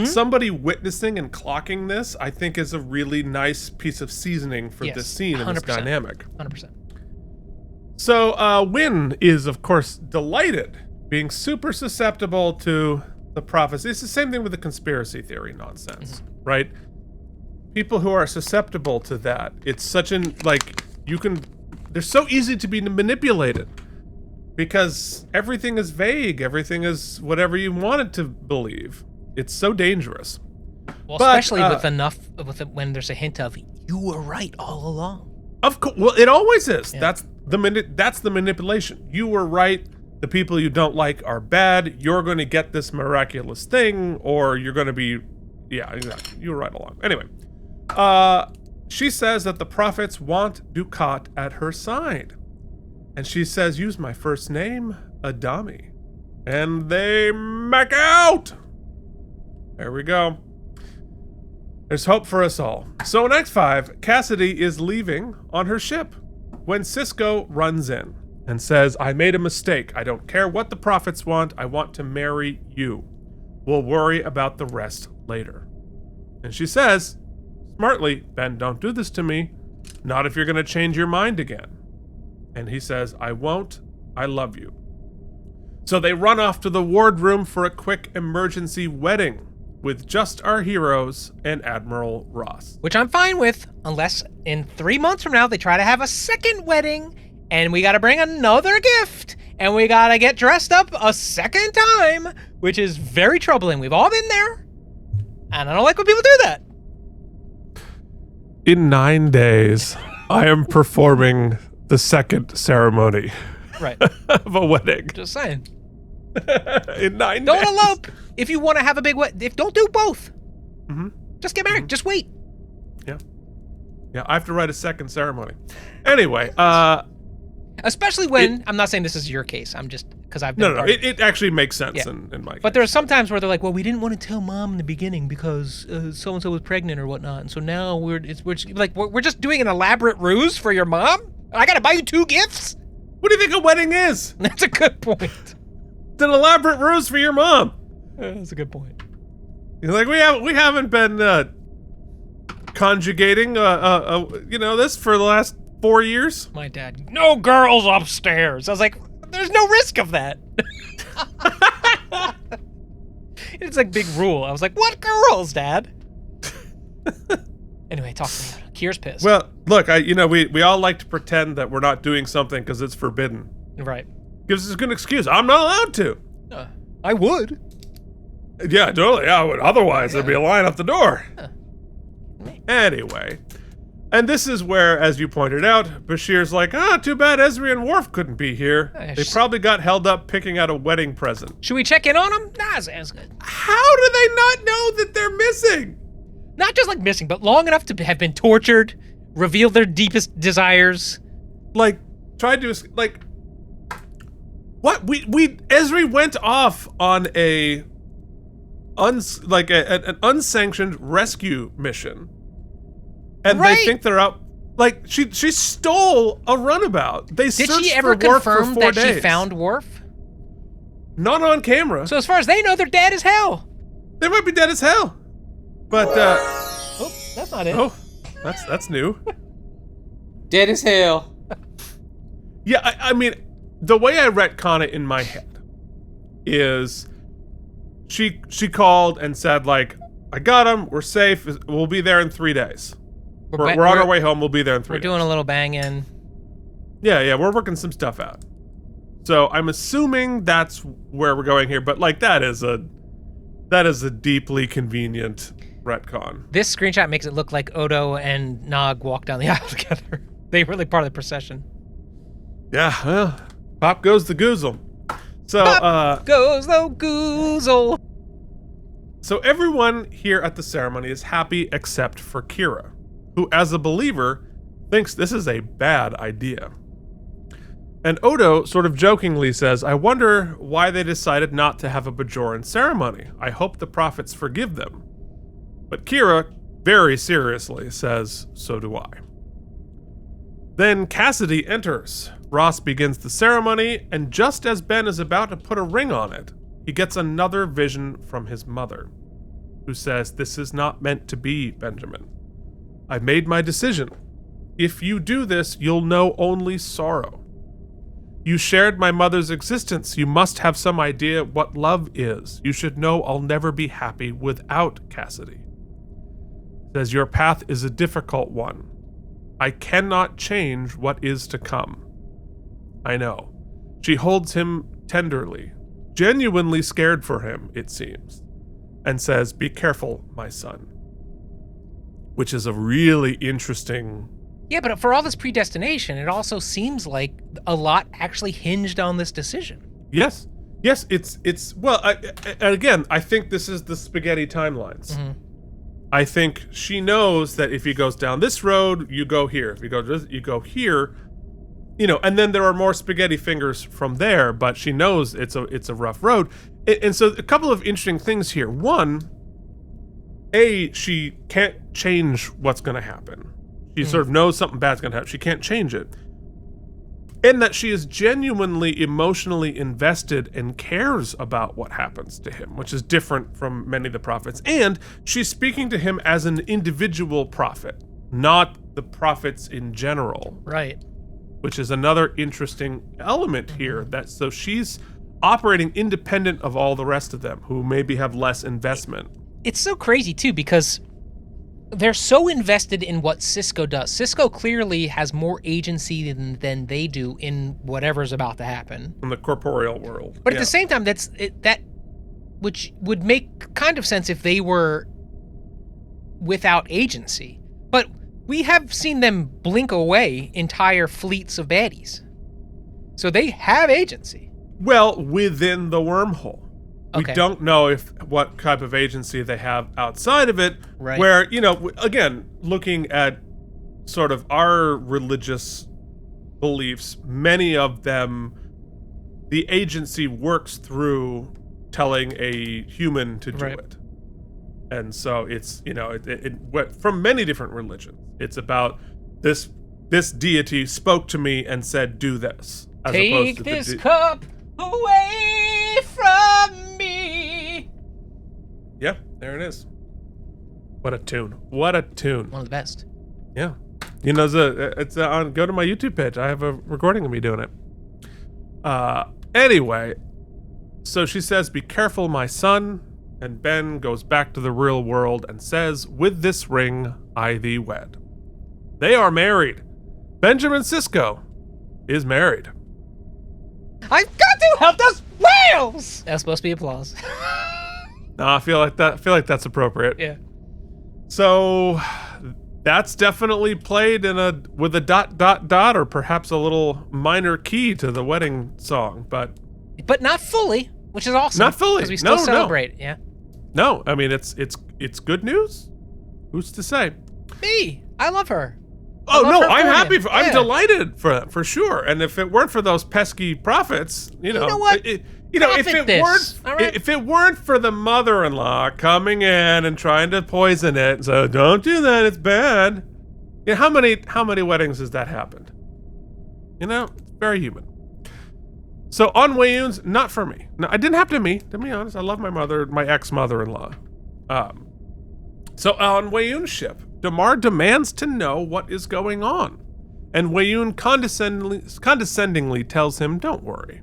somebody witnessing and clocking this, I think is a really nice piece of seasoning for this scene and this dynamic. 100%. So Win is, of course, delighted, being super susceptible to the prophecy. It's the same thing with the conspiracy theory nonsense, right? People who are susceptible to that, it's such an, like, they're so easy to be manipulated because everything is vague, everything is whatever you want it to believe. It's so dangerous. Well, especially when there's a hint of, you were right all along. Of course, well, it always is. Yeah. That's the manipulation. You were right. The people you don't like are bad. You're going to get this miraculous thing, or you're going to be, yeah, exactly. You were right along. Anyway, she says that the prophets want Dukat at her side, and she says, "Use my first name, Adami," and they make out. There we go. There's hope for us all. So in Act 5, Cassidy is leaving on her ship when Sisko runs in and says, I made a mistake. I don't care what the prophets want. I want to marry you. We'll worry about the rest later. And she says, smartly, Ben, don't do this to me. Not if you're going to change your mind again. And he says, I won't. I love you. So they run off to the wardroom for a quick emergency wedding with just our heroes and Admiral Ross. Which I'm fine with, unless in 3 months from now they try to have a second wedding and we gotta bring another gift and we gotta get dressed up a second time, which is very troubling. We've all been there, and I don't like when people do that. In 9 days, I am performing the second ceremony of a wedding. Just saying. In 9 days. Don't elope if you want to have a big wedding. Don't do both. Just get married. Just wait. Yeah, I have to write a second ceremony. Anyway, especially when, I'm not saying this is your case. I'm just, because I've been... No, it actually makes sense in my case. But there are some times where they're like, well, we didn't want to tell mom in the beginning because so-and-so was pregnant or whatnot. And so now we're just doing an elaborate ruse for your mom? I got to buy you 2 gifts? What do you think a wedding is? That's a good point. It's an elaborate ruse for your mom. That's a good point. You're like, we haven't been conjugating this for the last 4 years. My dad, no girls upstairs. I was like, there's no risk of that. It's like big rule. I was like, what girls, Dad? Anyway, talk to me. Kier's pissed. Well, look, we all like to pretend that we're not doing something because it's forbidden. Right. Gives us a good excuse. I'm not allowed to. I would. Yeah, totally. I would. Otherwise, there'd be a line up the door. Anyway. And this is where, as you pointed out, Bashir's like, too bad Ezri and Worf couldn't be here. They probably got held up picking out a wedding present. Should we check in on them? Nah, sounds good. How do they not know that they're missing? Not just like missing, but long enough to have been tortured, reveal their deepest desires. Like, tried to, like, what? Ezri went off on an unsanctioned rescue mission. And Right. they think they're out. Like, she stole a runabout. They Did searched she ever for Worf for confirm 4 that days. she found Worf? Not on camera. So as far as they know, they're dead as hell. They might be dead as hell. But, Oh, that's not it. oh, that's new. Dead as hell. Yeah, I mean, the way I retcon it in my head is she called and said, like, I got him, we're safe, we'll be there in 3 days. We're on our way home, we'll be there in 3 days. We're doing a little bang-in. Yeah, we're working some stuff out. So I'm assuming that's where we're going here, but like that is a deeply convenient retcon. This screenshot makes it look like Odo and Nog walk down the aisle together. They were like part of the procession. Yeah, well, pop goes the goozle. So Pop goes the goozle. So everyone here at the ceremony is happy except for Kira, who as a believer thinks this is a bad idea. And Odo sort of jokingly says, I wonder why they decided not to have a Bajoran ceremony. I hope the prophets forgive them. But Kira, very seriously, says, so do I. Then Cassidy enters. Ross begins the ceremony, and just as Ben is about to put a ring on it, he gets another vision from his mother, who says, this is not meant to be, Benjamin. I made my decision. If you do this, you'll know only sorrow. You shared my mother's existence. You must have some idea what love is. You should know I'll never be happy without Cassidy. Says your path is a difficult one. I cannot change what is to come. I know. She holds him tenderly, genuinely scared for him, it seems, and says, be careful, my son. Which is a really interesting... Yeah, but for all this predestination, it also seems like a lot actually hinged on this decision. Yes, it's well, and again, I think this is the spaghetti timelines. Mm-hmm. I think she knows that if he goes down this road, you go here. If you go this, you go here. You know, and then there are more spaghetti fingers from there, but she knows it's a rough road. And so a couple of interesting things here. One, she can't change what's going to happen. She sort of knows something bad's going to happen. She can't change it. And that she is genuinely emotionally invested and cares about what happens to him, which is different from many of the prophets. And she's speaking to him as an individual prophet, not the prophets in general. Right. Which is another interesting element here. That so she's operating independent of all the rest of them, who maybe have less investment. It's so crazy, too, because they're so invested in what Sisko does. Sisko clearly has more agency than they do in whatever's about to happen. In the corporeal world. But at the same time, that which would make kind of sense if they were without agency. But we have seen them blink away entire fleets of baddies. So they have agency. Well, within the wormhole. Okay. We don't know what type of agency they have outside of it, Right. where, you know, again, looking at sort of our religious beliefs, many of them, the agency works through telling a human to do Right. it. And so it's, you know, from many different religions, it's about this deity spoke to me and said, do this. As Take opposed to this cup away from me. Yeah, there it is. What a tune. What a tune. One of the best. Yeah. You know, it's on, go to my YouTube page. I have a recording of me doing it. Anyway, so she says, be careful, my son. And Ben goes back to the real world and says, with this ring, I thee wed. They are married. Benjamin Sisko is married. I've got to help those whales! That's supposed to be applause. No, I feel like that's appropriate. Yeah. So that's definitely played with a ... or perhaps a little minor key to the wedding song, but not fully, which is awesome. Not fully. Because we still No. celebrate, yeah. no, I mean it's good news. Who's to say? Me, I love her. Oh love no, her I'm for happy. him. I'm Yeah. delighted for sure. And if it weren't for those pesky prophets, You know what? Profit this, all right? if it weren't for the mother-in-law coming in and trying to poison it, so don't do that, it's bad. Yeah, how many weddings has that happened? You know, it's very human. So on Weyoun's, not for me. No, it didn't happen to me. To be honest, I love my ex-mother-in-law. So on Weyoun's ship, Damar demands to know what is going on, and Weyoun condescendingly tells him, "Don't worry."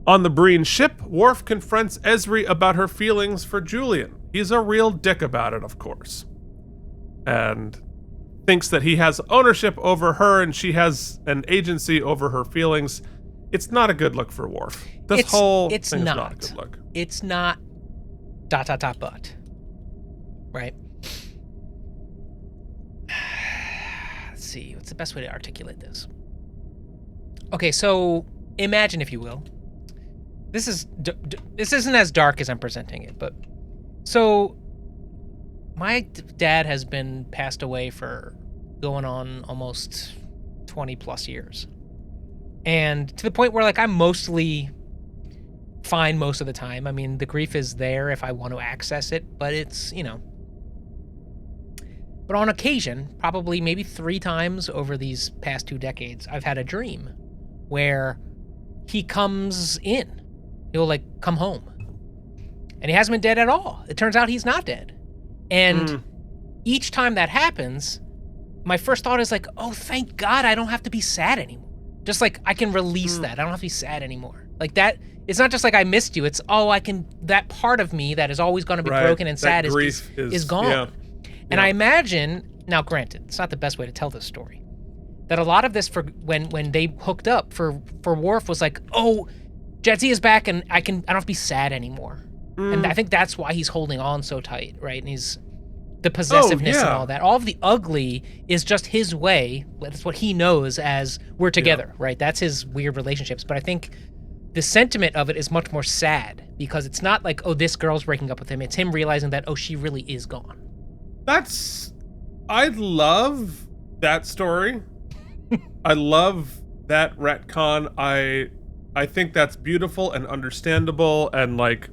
On the Breen ship, Worf confronts Ezri about her feelings for Julian. He's a real dick about it, of course, and thinks that he has ownership over her and she has an agency over her feelings. It's not a good look for Worf. This whole thing is not a good look. It's not ... but. Right? Let's see. What's the best way to articulate this? Okay, so imagine, if you will, this isn't as dark as I'm presenting it, but so my dad has been passed away for going on almost 20 plus years. And to the point where, like, I'm mostly fine most of the time. I mean, the grief is there if I want to access it, but it's, you know. But on occasion, probably maybe 3 times over these past 2 decades, I've had a dream where he comes in. He'll, like, come home. And he hasn't been dead at all. It turns out he's not dead. And each time that happens, my first thought is like, oh, thank God I don't have to be sad anymore. Just like I can release that. I don't have to be sad anymore. Like that, it's not just like I missed you. It's, oh, that part of me that is always going to be broken and sad is gone. Yeah. And I imagine, now granted, it's not the best way to tell this story, that a lot of this for when they hooked up for Worf was like, oh, Jadzia is back and I don't have to be sad anymore. And I think that's why he's holding on so tight, right? And he's the possessiveness and all that. All of the ugly is just his way. That's what he knows as we're together, right? That's his weird relationships. But I think the sentiment of it is much more sad because it's not like, oh, this girl's breaking up with him. It's him realizing that, oh, she really is gone. I love that story. I love that retcon. I think that's beautiful and understandable and, like,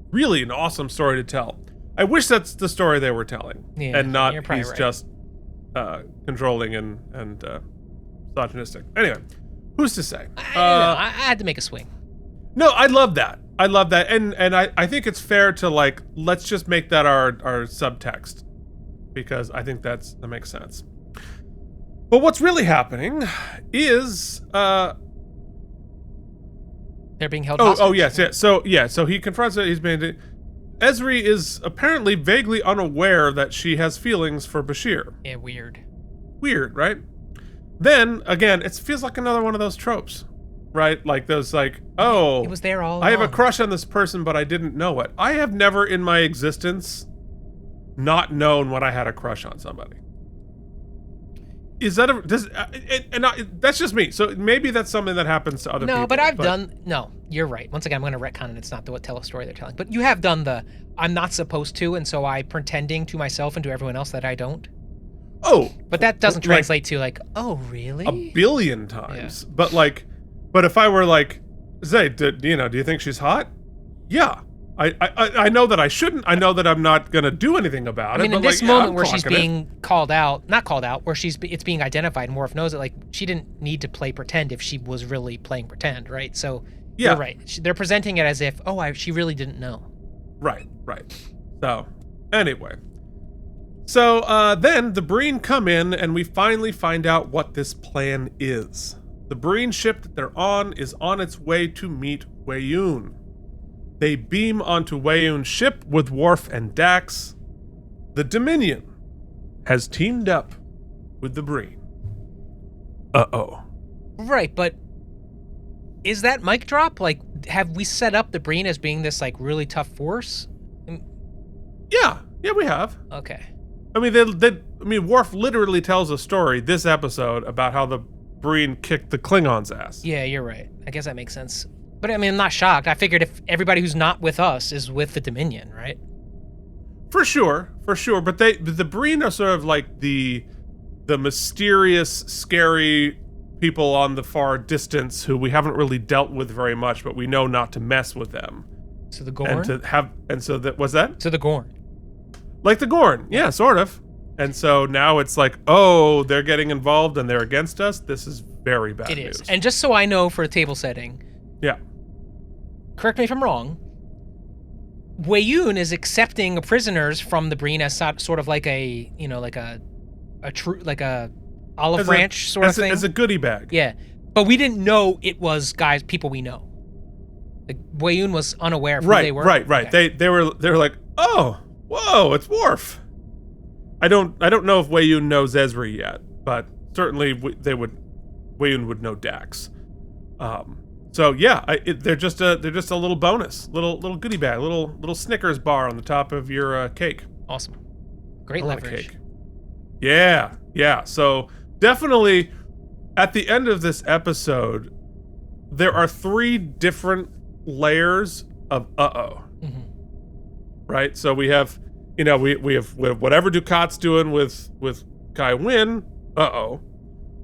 really an awesome story to tell. I wish that's the story they were telling, and not he's right. Just controlling and misogynistic. Anyway, who's to say? I had to make a swing. No, I love that. And I think it's fair to, like, let's just make that our subtext, because I think that makes sense. But what's really happening is they're being held hostage. Oh yes, yeah. So he confronts it. He's being. Ezri is apparently vaguely unaware that she has feelings for Bashir. Yeah, weird. Weird, right? Then again, it feels like another one of those tropes, right? Like those, like, oh, it was there all along. I have a crush on this person, but I didn't know it. I have never in my existence not known when I had a crush on somebody. Is that that's just me. So maybe that's something that happens to other people. No, but I've done. No, you're right. Once again, I'm going to retcon it. It's not tell a story they're telling. But you have done I'm not supposed to, and so I pretending to myself and to everyone else that I don't. Oh, but that doesn't translate to, like, oh, really? A billion times. Yeah. But if I were like, Zay, do you think she's hot? Yeah. I know that I shouldn't. I know that I'm not gonna do anything about it. I mean, in this moment where she's being not called out, where it's being identified, and Worf knows it. Like, she didn't need to play pretend if she was really playing pretend, right? So you're right. They're presenting it as if, she really didn't know. Right. So anyway, then the Breen come in, and we finally find out what this plan is. The Breen ship that they're on is on its way to meet Weyoun. They beam onto Weyoun's ship with Worf and Dax. The Dominion has teamed up with the Breen. Uh-oh. Right, but is that mic drop? Like, have we set up the Breen as being this, like, really tough force? Yeah, we have. Okay. I mean, Worf literally tells a story this episode about how the Breen kicked the Klingons' ass. Yeah, you're right. I guess that makes sense. But I mean, I'm not shocked. I figured if everybody who's not with us is with the Dominion, right? For sure. But the Breen are sort of like the the mysterious, scary people on the far distance who we haven't really dealt with very much, but we know not to mess with them. So the Gorn? Was that? So the Gorn. Like the Gorn, yeah, sort of. And so now it's like, oh, they're getting involved and they're against us. This is very bad It news. is. And just so I know for a table setting, yeah. correct me if I'm wrong, Weyoun is accepting prisoners from the Breen as sort of like a, you know, like a olive branch sort of thing. As a goodie bag. Yeah. But we didn't know it was people we know. Like, Weyoun was unaware of who they were. Right. Okay. They were like, oh, whoa, it's Worf. I don't know if Weyoun knows Ezri yet, but certainly Weyoun would know Dax. So yeah, they're just a little bonus, little goodie bag, little Snickers bar on the top of your cake. Awesome. Great leverage. Cake. Yeah. So definitely at the end of this episode, there are 3 different layers of Mm-hmm. Right? So we have, we have whatever Dukat's doing with Kai Wynn,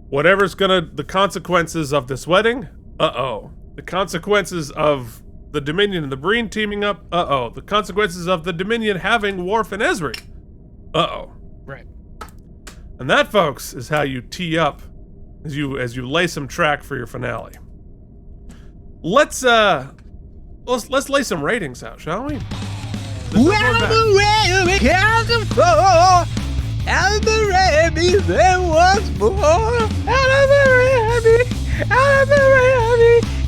whatever's the consequences of this wedding, the consequences of the Dominion and the Breen teaming up, the consequences of the Dominion having Worf and Ezri, Right. And that, folks, is how you tee up as you lay some track for your finale. Let's lay some ratings out, shall we? AlamarEmmys, there was more. AlamarEmmys,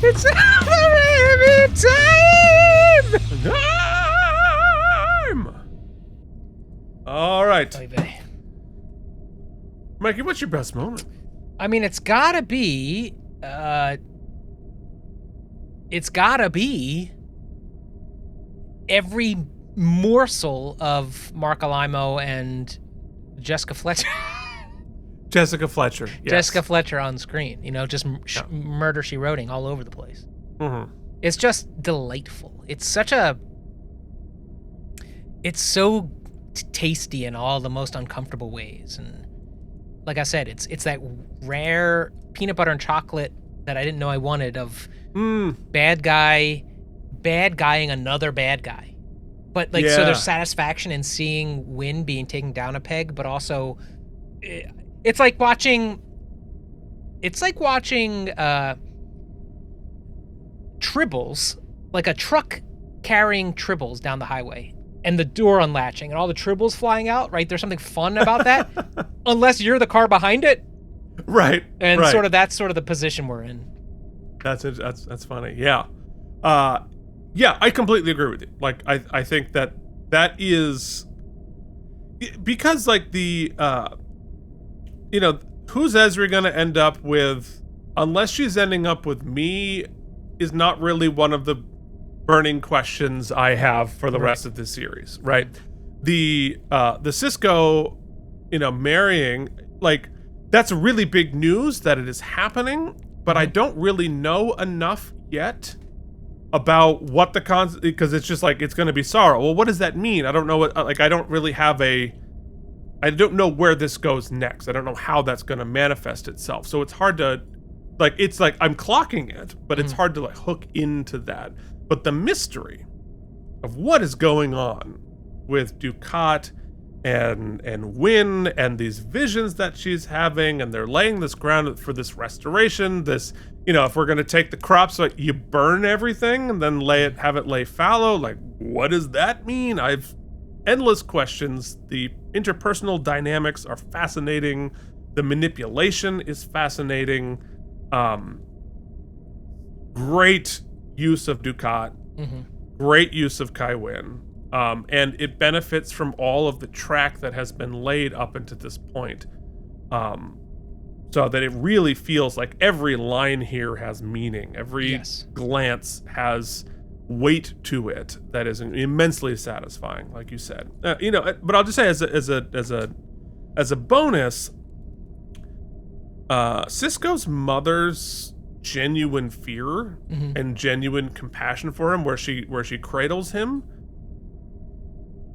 it's AlamarEmmys time! All right. Oy vey. Mikey, what's your best moment? I mean, it's gotta be every morsel of Mark Alimo and Jessica Fletcher. Jessica Fletcher. Yes. Jessica Fletcher on screen, just murder she wroting all over the place. Mm-hmm. It's just delightful. It's so tasty in all the most uncomfortable ways, and like I said, it's that rare peanut butter and chocolate that I didn't know I wanted of bad guying another bad guy. But so there's satisfaction in seeing Wynn being taken down a peg, but also it's like watching tribbles, like a truck carrying tribbles down the highway and the door unlatching and all the tribbles flying out, right? There's something fun about that. Unless you're the car behind it. Right. And right. that's sort of the position we're in. That's funny. Yeah. Yeah, I completely agree with you. Like, I think that is because, like, the who's Ezri gonna end up with, unless she's ending up with me, is not really one of the burning questions I have for the rest of this series, right? The Sisko, marrying, like, that's really big news that it is happening, but I don't really know enough yet about what because it's just like, it's going to be sorrow. Well, what does that mean? I don't know I don't really have I don't know where this goes next. I don't know how that's going to manifest itself. So it's hard to, like, it's like I'm clocking it, but it's hard to, like, hook into that. But the mystery of what is going on with Dukat and Wynn and these visions that she's having, and they're laying this ground for this restoration, this, if we're going to take the crops, like, you burn everything and then have it lay fallow, like, what does that mean? I've endless questions. The interpersonal dynamics are fascinating. The manipulation is fascinating. Great use of Dukat. Great use of Kai Wynn. And it benefits from all of the track that has been laid up into this point. So that it really feels like every line here has meaning. Every glance has weight to it that is immensely satisfying, like you said. But I'll just say as a bonus, Sisko's mother's genuine fear and genuine compassion for him, where she cradles him,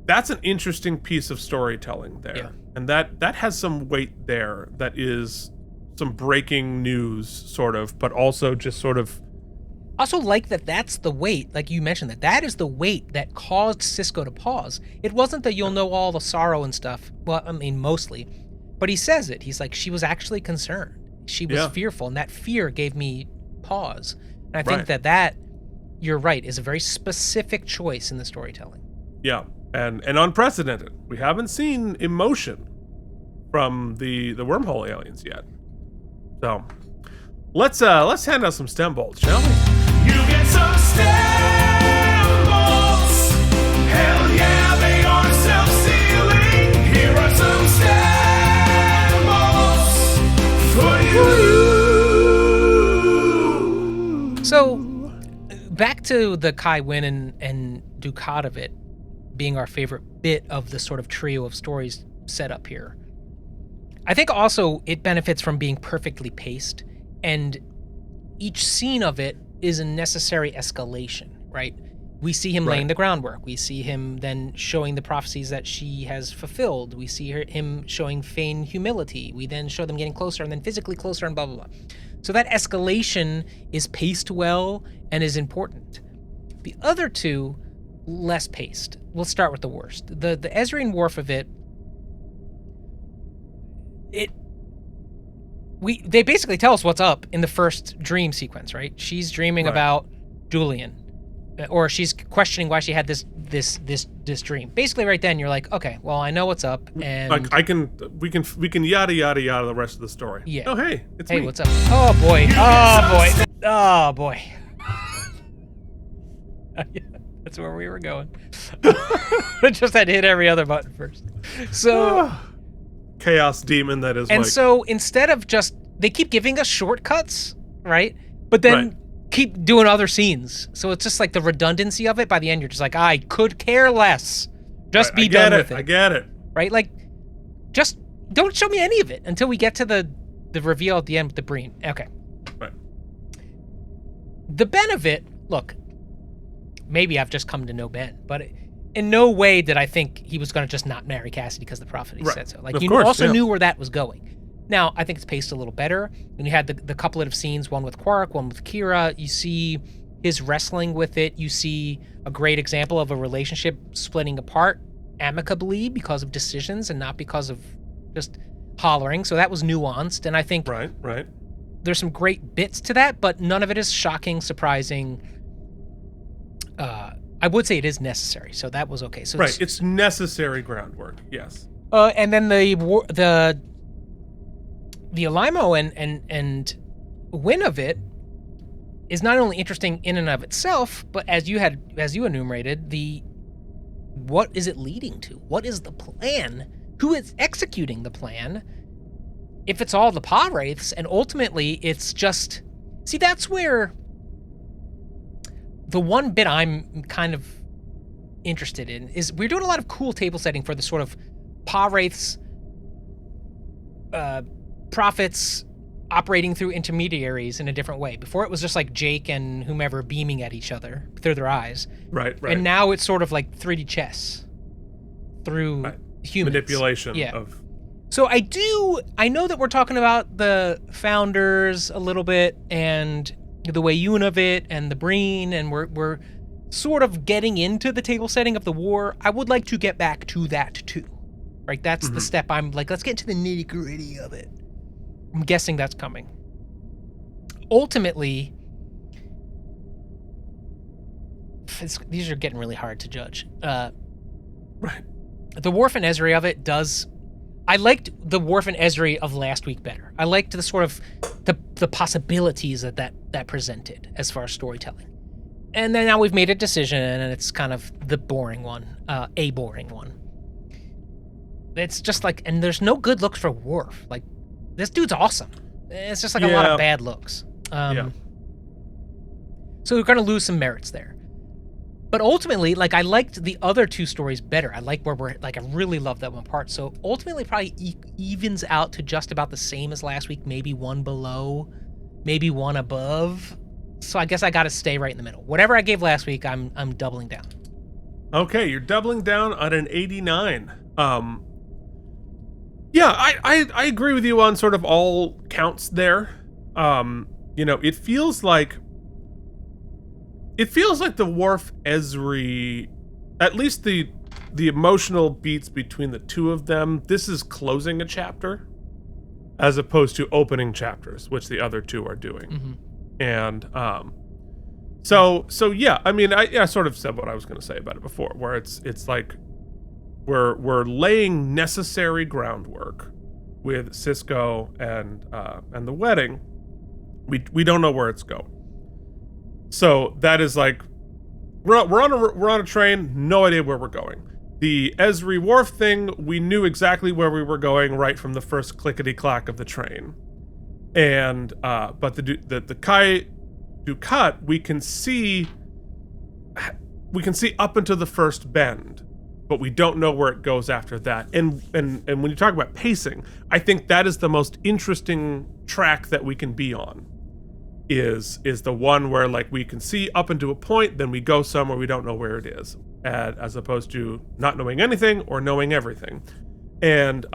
That's an interesting piece of storytelling there. Yeah. And that has some weight there. That is some breaking news, sort of, but also just sort of... Also like that's the weight, like you mentioned, that is the weight that caused Sisko to pause. It wasn't that you'll know all the sorrow and stuff. Well, I mean, mostly. But he says it. He's like, she was actually concerned. She was fearful, and that fear gave me pause. And I think that you're right, is a very specific choice in the storytelling. Yeah, and unprecedented. We haven't seen emotion from the wormhole aliens yet. So let's hand out some stem bolts, shall we? You get some stem bolts. Hell yeah, they are self-sealing. Here are some stem bolts for you. So, back to the Kai Wynn and Dukat of it being our favorite bit of the sort of trio of stories set up here. I think also it benefits from being perfectly paced, and each scene of it is a necessary escalation, right? We see him laying the groundwork. We see him then showing the prophecies that she has fulfilled. We see him showing feigned humility. We then show them getting closer and then physically closer and blah, blah, blah. So that escalation is paced well and is important. The other two, less paced. We'll start with the worst. The Ezri and Worf of it, they basically tell us what's up in the first dream sequence, right? She's dreaming about Julian, or she's questioning why she had this dream. Basically, right then you're like, okay, well, I know what's up, and we can yada yada yada the rest of the story. Yeah. Oh hey, it's me. Hey, what's up? Oh boy. Oh boy. Oh boy. That's where we were going. I just had to hit every other button first. So. Chaos demon that is. And so instead of they keep giving us shortcuts, right? But then keep doing other scenes. So it's just like the redundancy of it. By the end, you're just like, I could care less. Just be done with it. I get it. Right? Like, just don't show me any of it until we get to the reveal at the end with the Breen. Okay. Right. The Ben of it, look, maybe I've just come to know Ben, but in no way did I think he was going to just not marry Cassidy because the prophet said so. Like, of you course, also knew where that was going. Now, I think it's paced a little better. When you had the couplet of scenes, one with Quark, one with Kira, you see his wrestling with it. You see a great example of a relationship splitting apart amicably because of decisions and not because of just hollering. So that was nuanced, and I think there's some great bits to that, but none of it is shocking, surprising. I would say it is necessary, so that was okay. So it's necessary groundwork. Yes. And then the Alimo and Win of it is not only interesting in and of itself, but as you enumerated, what is it leading to? What is the plan? Who is executing the plan? If it's all the pod wraiths, and ultimately it's just... See, that's where the one bit I'm kind of interested in is we're doing a lot of cool table setting for the sort of pod wraiths, prophets operating through intermediaries in a different way. Before it was just like Jake and whomever beaming at each other through their eyes. Right. And now it's sort of like 3D chess through humans. Manipulation of... So I know that we're talking about the founders a little bit and the Wayun of it and the Breen, and we're sort of getting into the table setting of the war. I would like to get back to that too. Right? That's the step I'm like, let's get into the nitty-gritty of it. I'm guessing that's coming. Ultimately, these are getting really hard to judge. The Worf and Ezri of it does... I liked the Worf and Ezri of last week better. I liked the sort of the possibilities that presented as far as storytelling. And then now we've made a decision, and it's kind of the boring one, a boring one. It's just like, and there's no good looks for Worf. Like, this dude's awesome. It's just like a lot of bad looks. So we're going to lose some merits there. But ultimately, like, I liked the other two stories better. I like where we're, like, I really love that one part. So ultimately, probably evens out to just about the same as last week, maybe one below, maybe one above. So I guess I got to stay right in the middle. Whatever I gave last week, I'm doubling down. Okay, you're doubling down on an 89. Yeah, I agree with you on sort of all counts there. It feels like the Worf Ezri, at least the emotional beats between the two of them, this is closing a chapter as opposed to opening chapters, which the other two are doing. Mm-hmm. And so yeah, I mean, I sort of said what I was going to say about it before, where it's like we're laying necessary groundwork with Sisko and the wedding. We don't know where it's going. So that is like we're on a train, no idea where we're going. The Ezri Worf thing, we knew exactly where we were going right from the first clickety clack of the train. And but the Kai Dukat, we can see up into the first bend, but we don't know where it goes after that. And when you talk about pacing, I think that is the most interesting track that we can be on. Is the one where like we can see up into a point, then we go somewhere we don't know where it is, as opposed to not knowing anything or knowing everything. And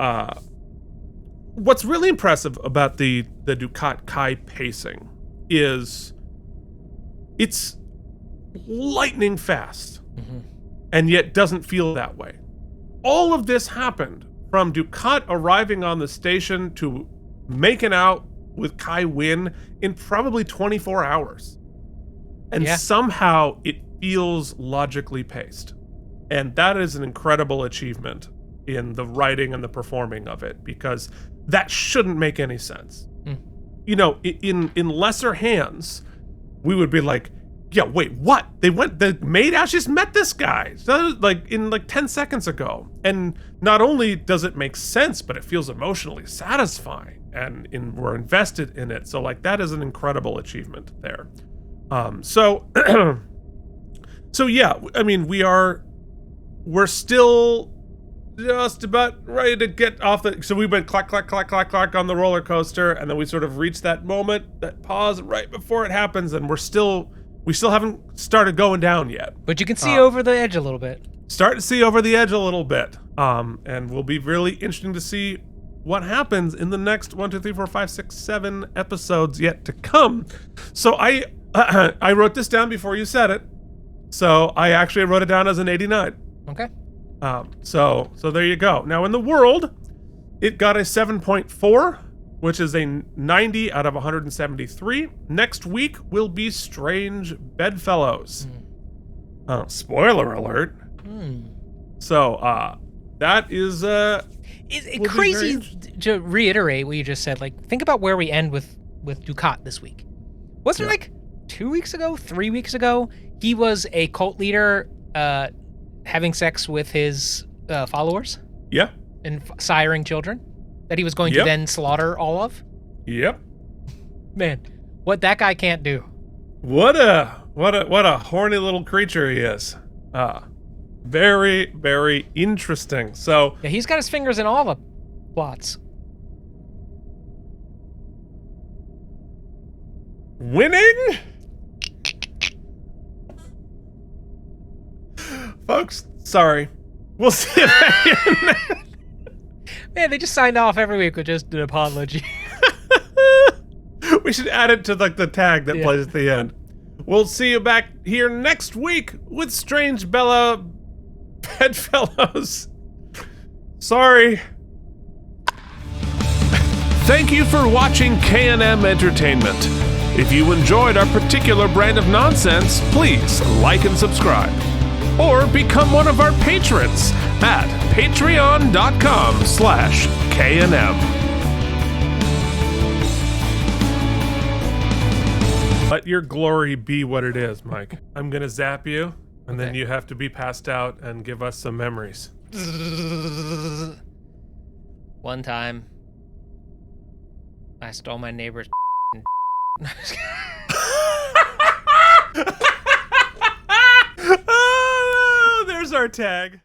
what's really impressive about the Dukat Kai pacing is it's lightning fast, and yet doesn't feel that way. All of this happened from Dukat arriving on the station to making out with Kai Wynn in probably 24 hours. And somehow it feels logically paced. And that is an incredible achievement in the writing and the performing of it, because that shouldn't make any sense. In lesser hands, we would be like, yeah, wait, what? The maid out just met this guy, so, like, in like 10 seconds ago. And not only does it make sense, but it feels emotionally satisfying, and we're invested in it. So like that is an incredible achievement there. So yeah, I mean, we're still just about ready to get off so we went clack, clack, clack, clack, clack on the roller coaster, and then we sort of reached that moment, that pause right before it happens, and we still haven't started going down yet. But you can see over the edge a little bit. Start to see over the edge a little bit. And will be really interesting to see what happens in the next 1, 2, 3, 4, 5, 6, 7 episodes yet to come. So I wrote this down before you said it. So I actually wrote it down as an 89. Okay. So there you go. Now in the world, it got a 7.4, which is a 90 out of 173. Next week will be Strange Bedfellows. Spoiler alert. So that is It's crazy to reiterate what you just said. Like, think about where we end with Dukat this week. Wasn't it like 2 weeks ago, 3 weeks ago? He was a cult leader having sex with his followers? Yeah. And siring children that he was going to then slaughter all of? Yep. Man, what that guy can't do. What a horny little creature he is. Very, very interesting. So yeah, he's got his fingers in all the plots. Winning? Folks, sorry. We'll see you back in. Man, they just signed off every week with just an apology. We should add it to like the tag that plays at the end. We'll see you back here next week with Strange Bedfellows. Sorry. Thank you for watching K&M Entertainment. If you enjoyed our particular brand of nonsense, please like and subscribe. Or become one of our patrons at patreon.com/KNM. Let your glory be what it is, Mike. I'm gonna zap you, and then you have to be passed out and give us some memories. One time, I stole my neighbor's There's our tag.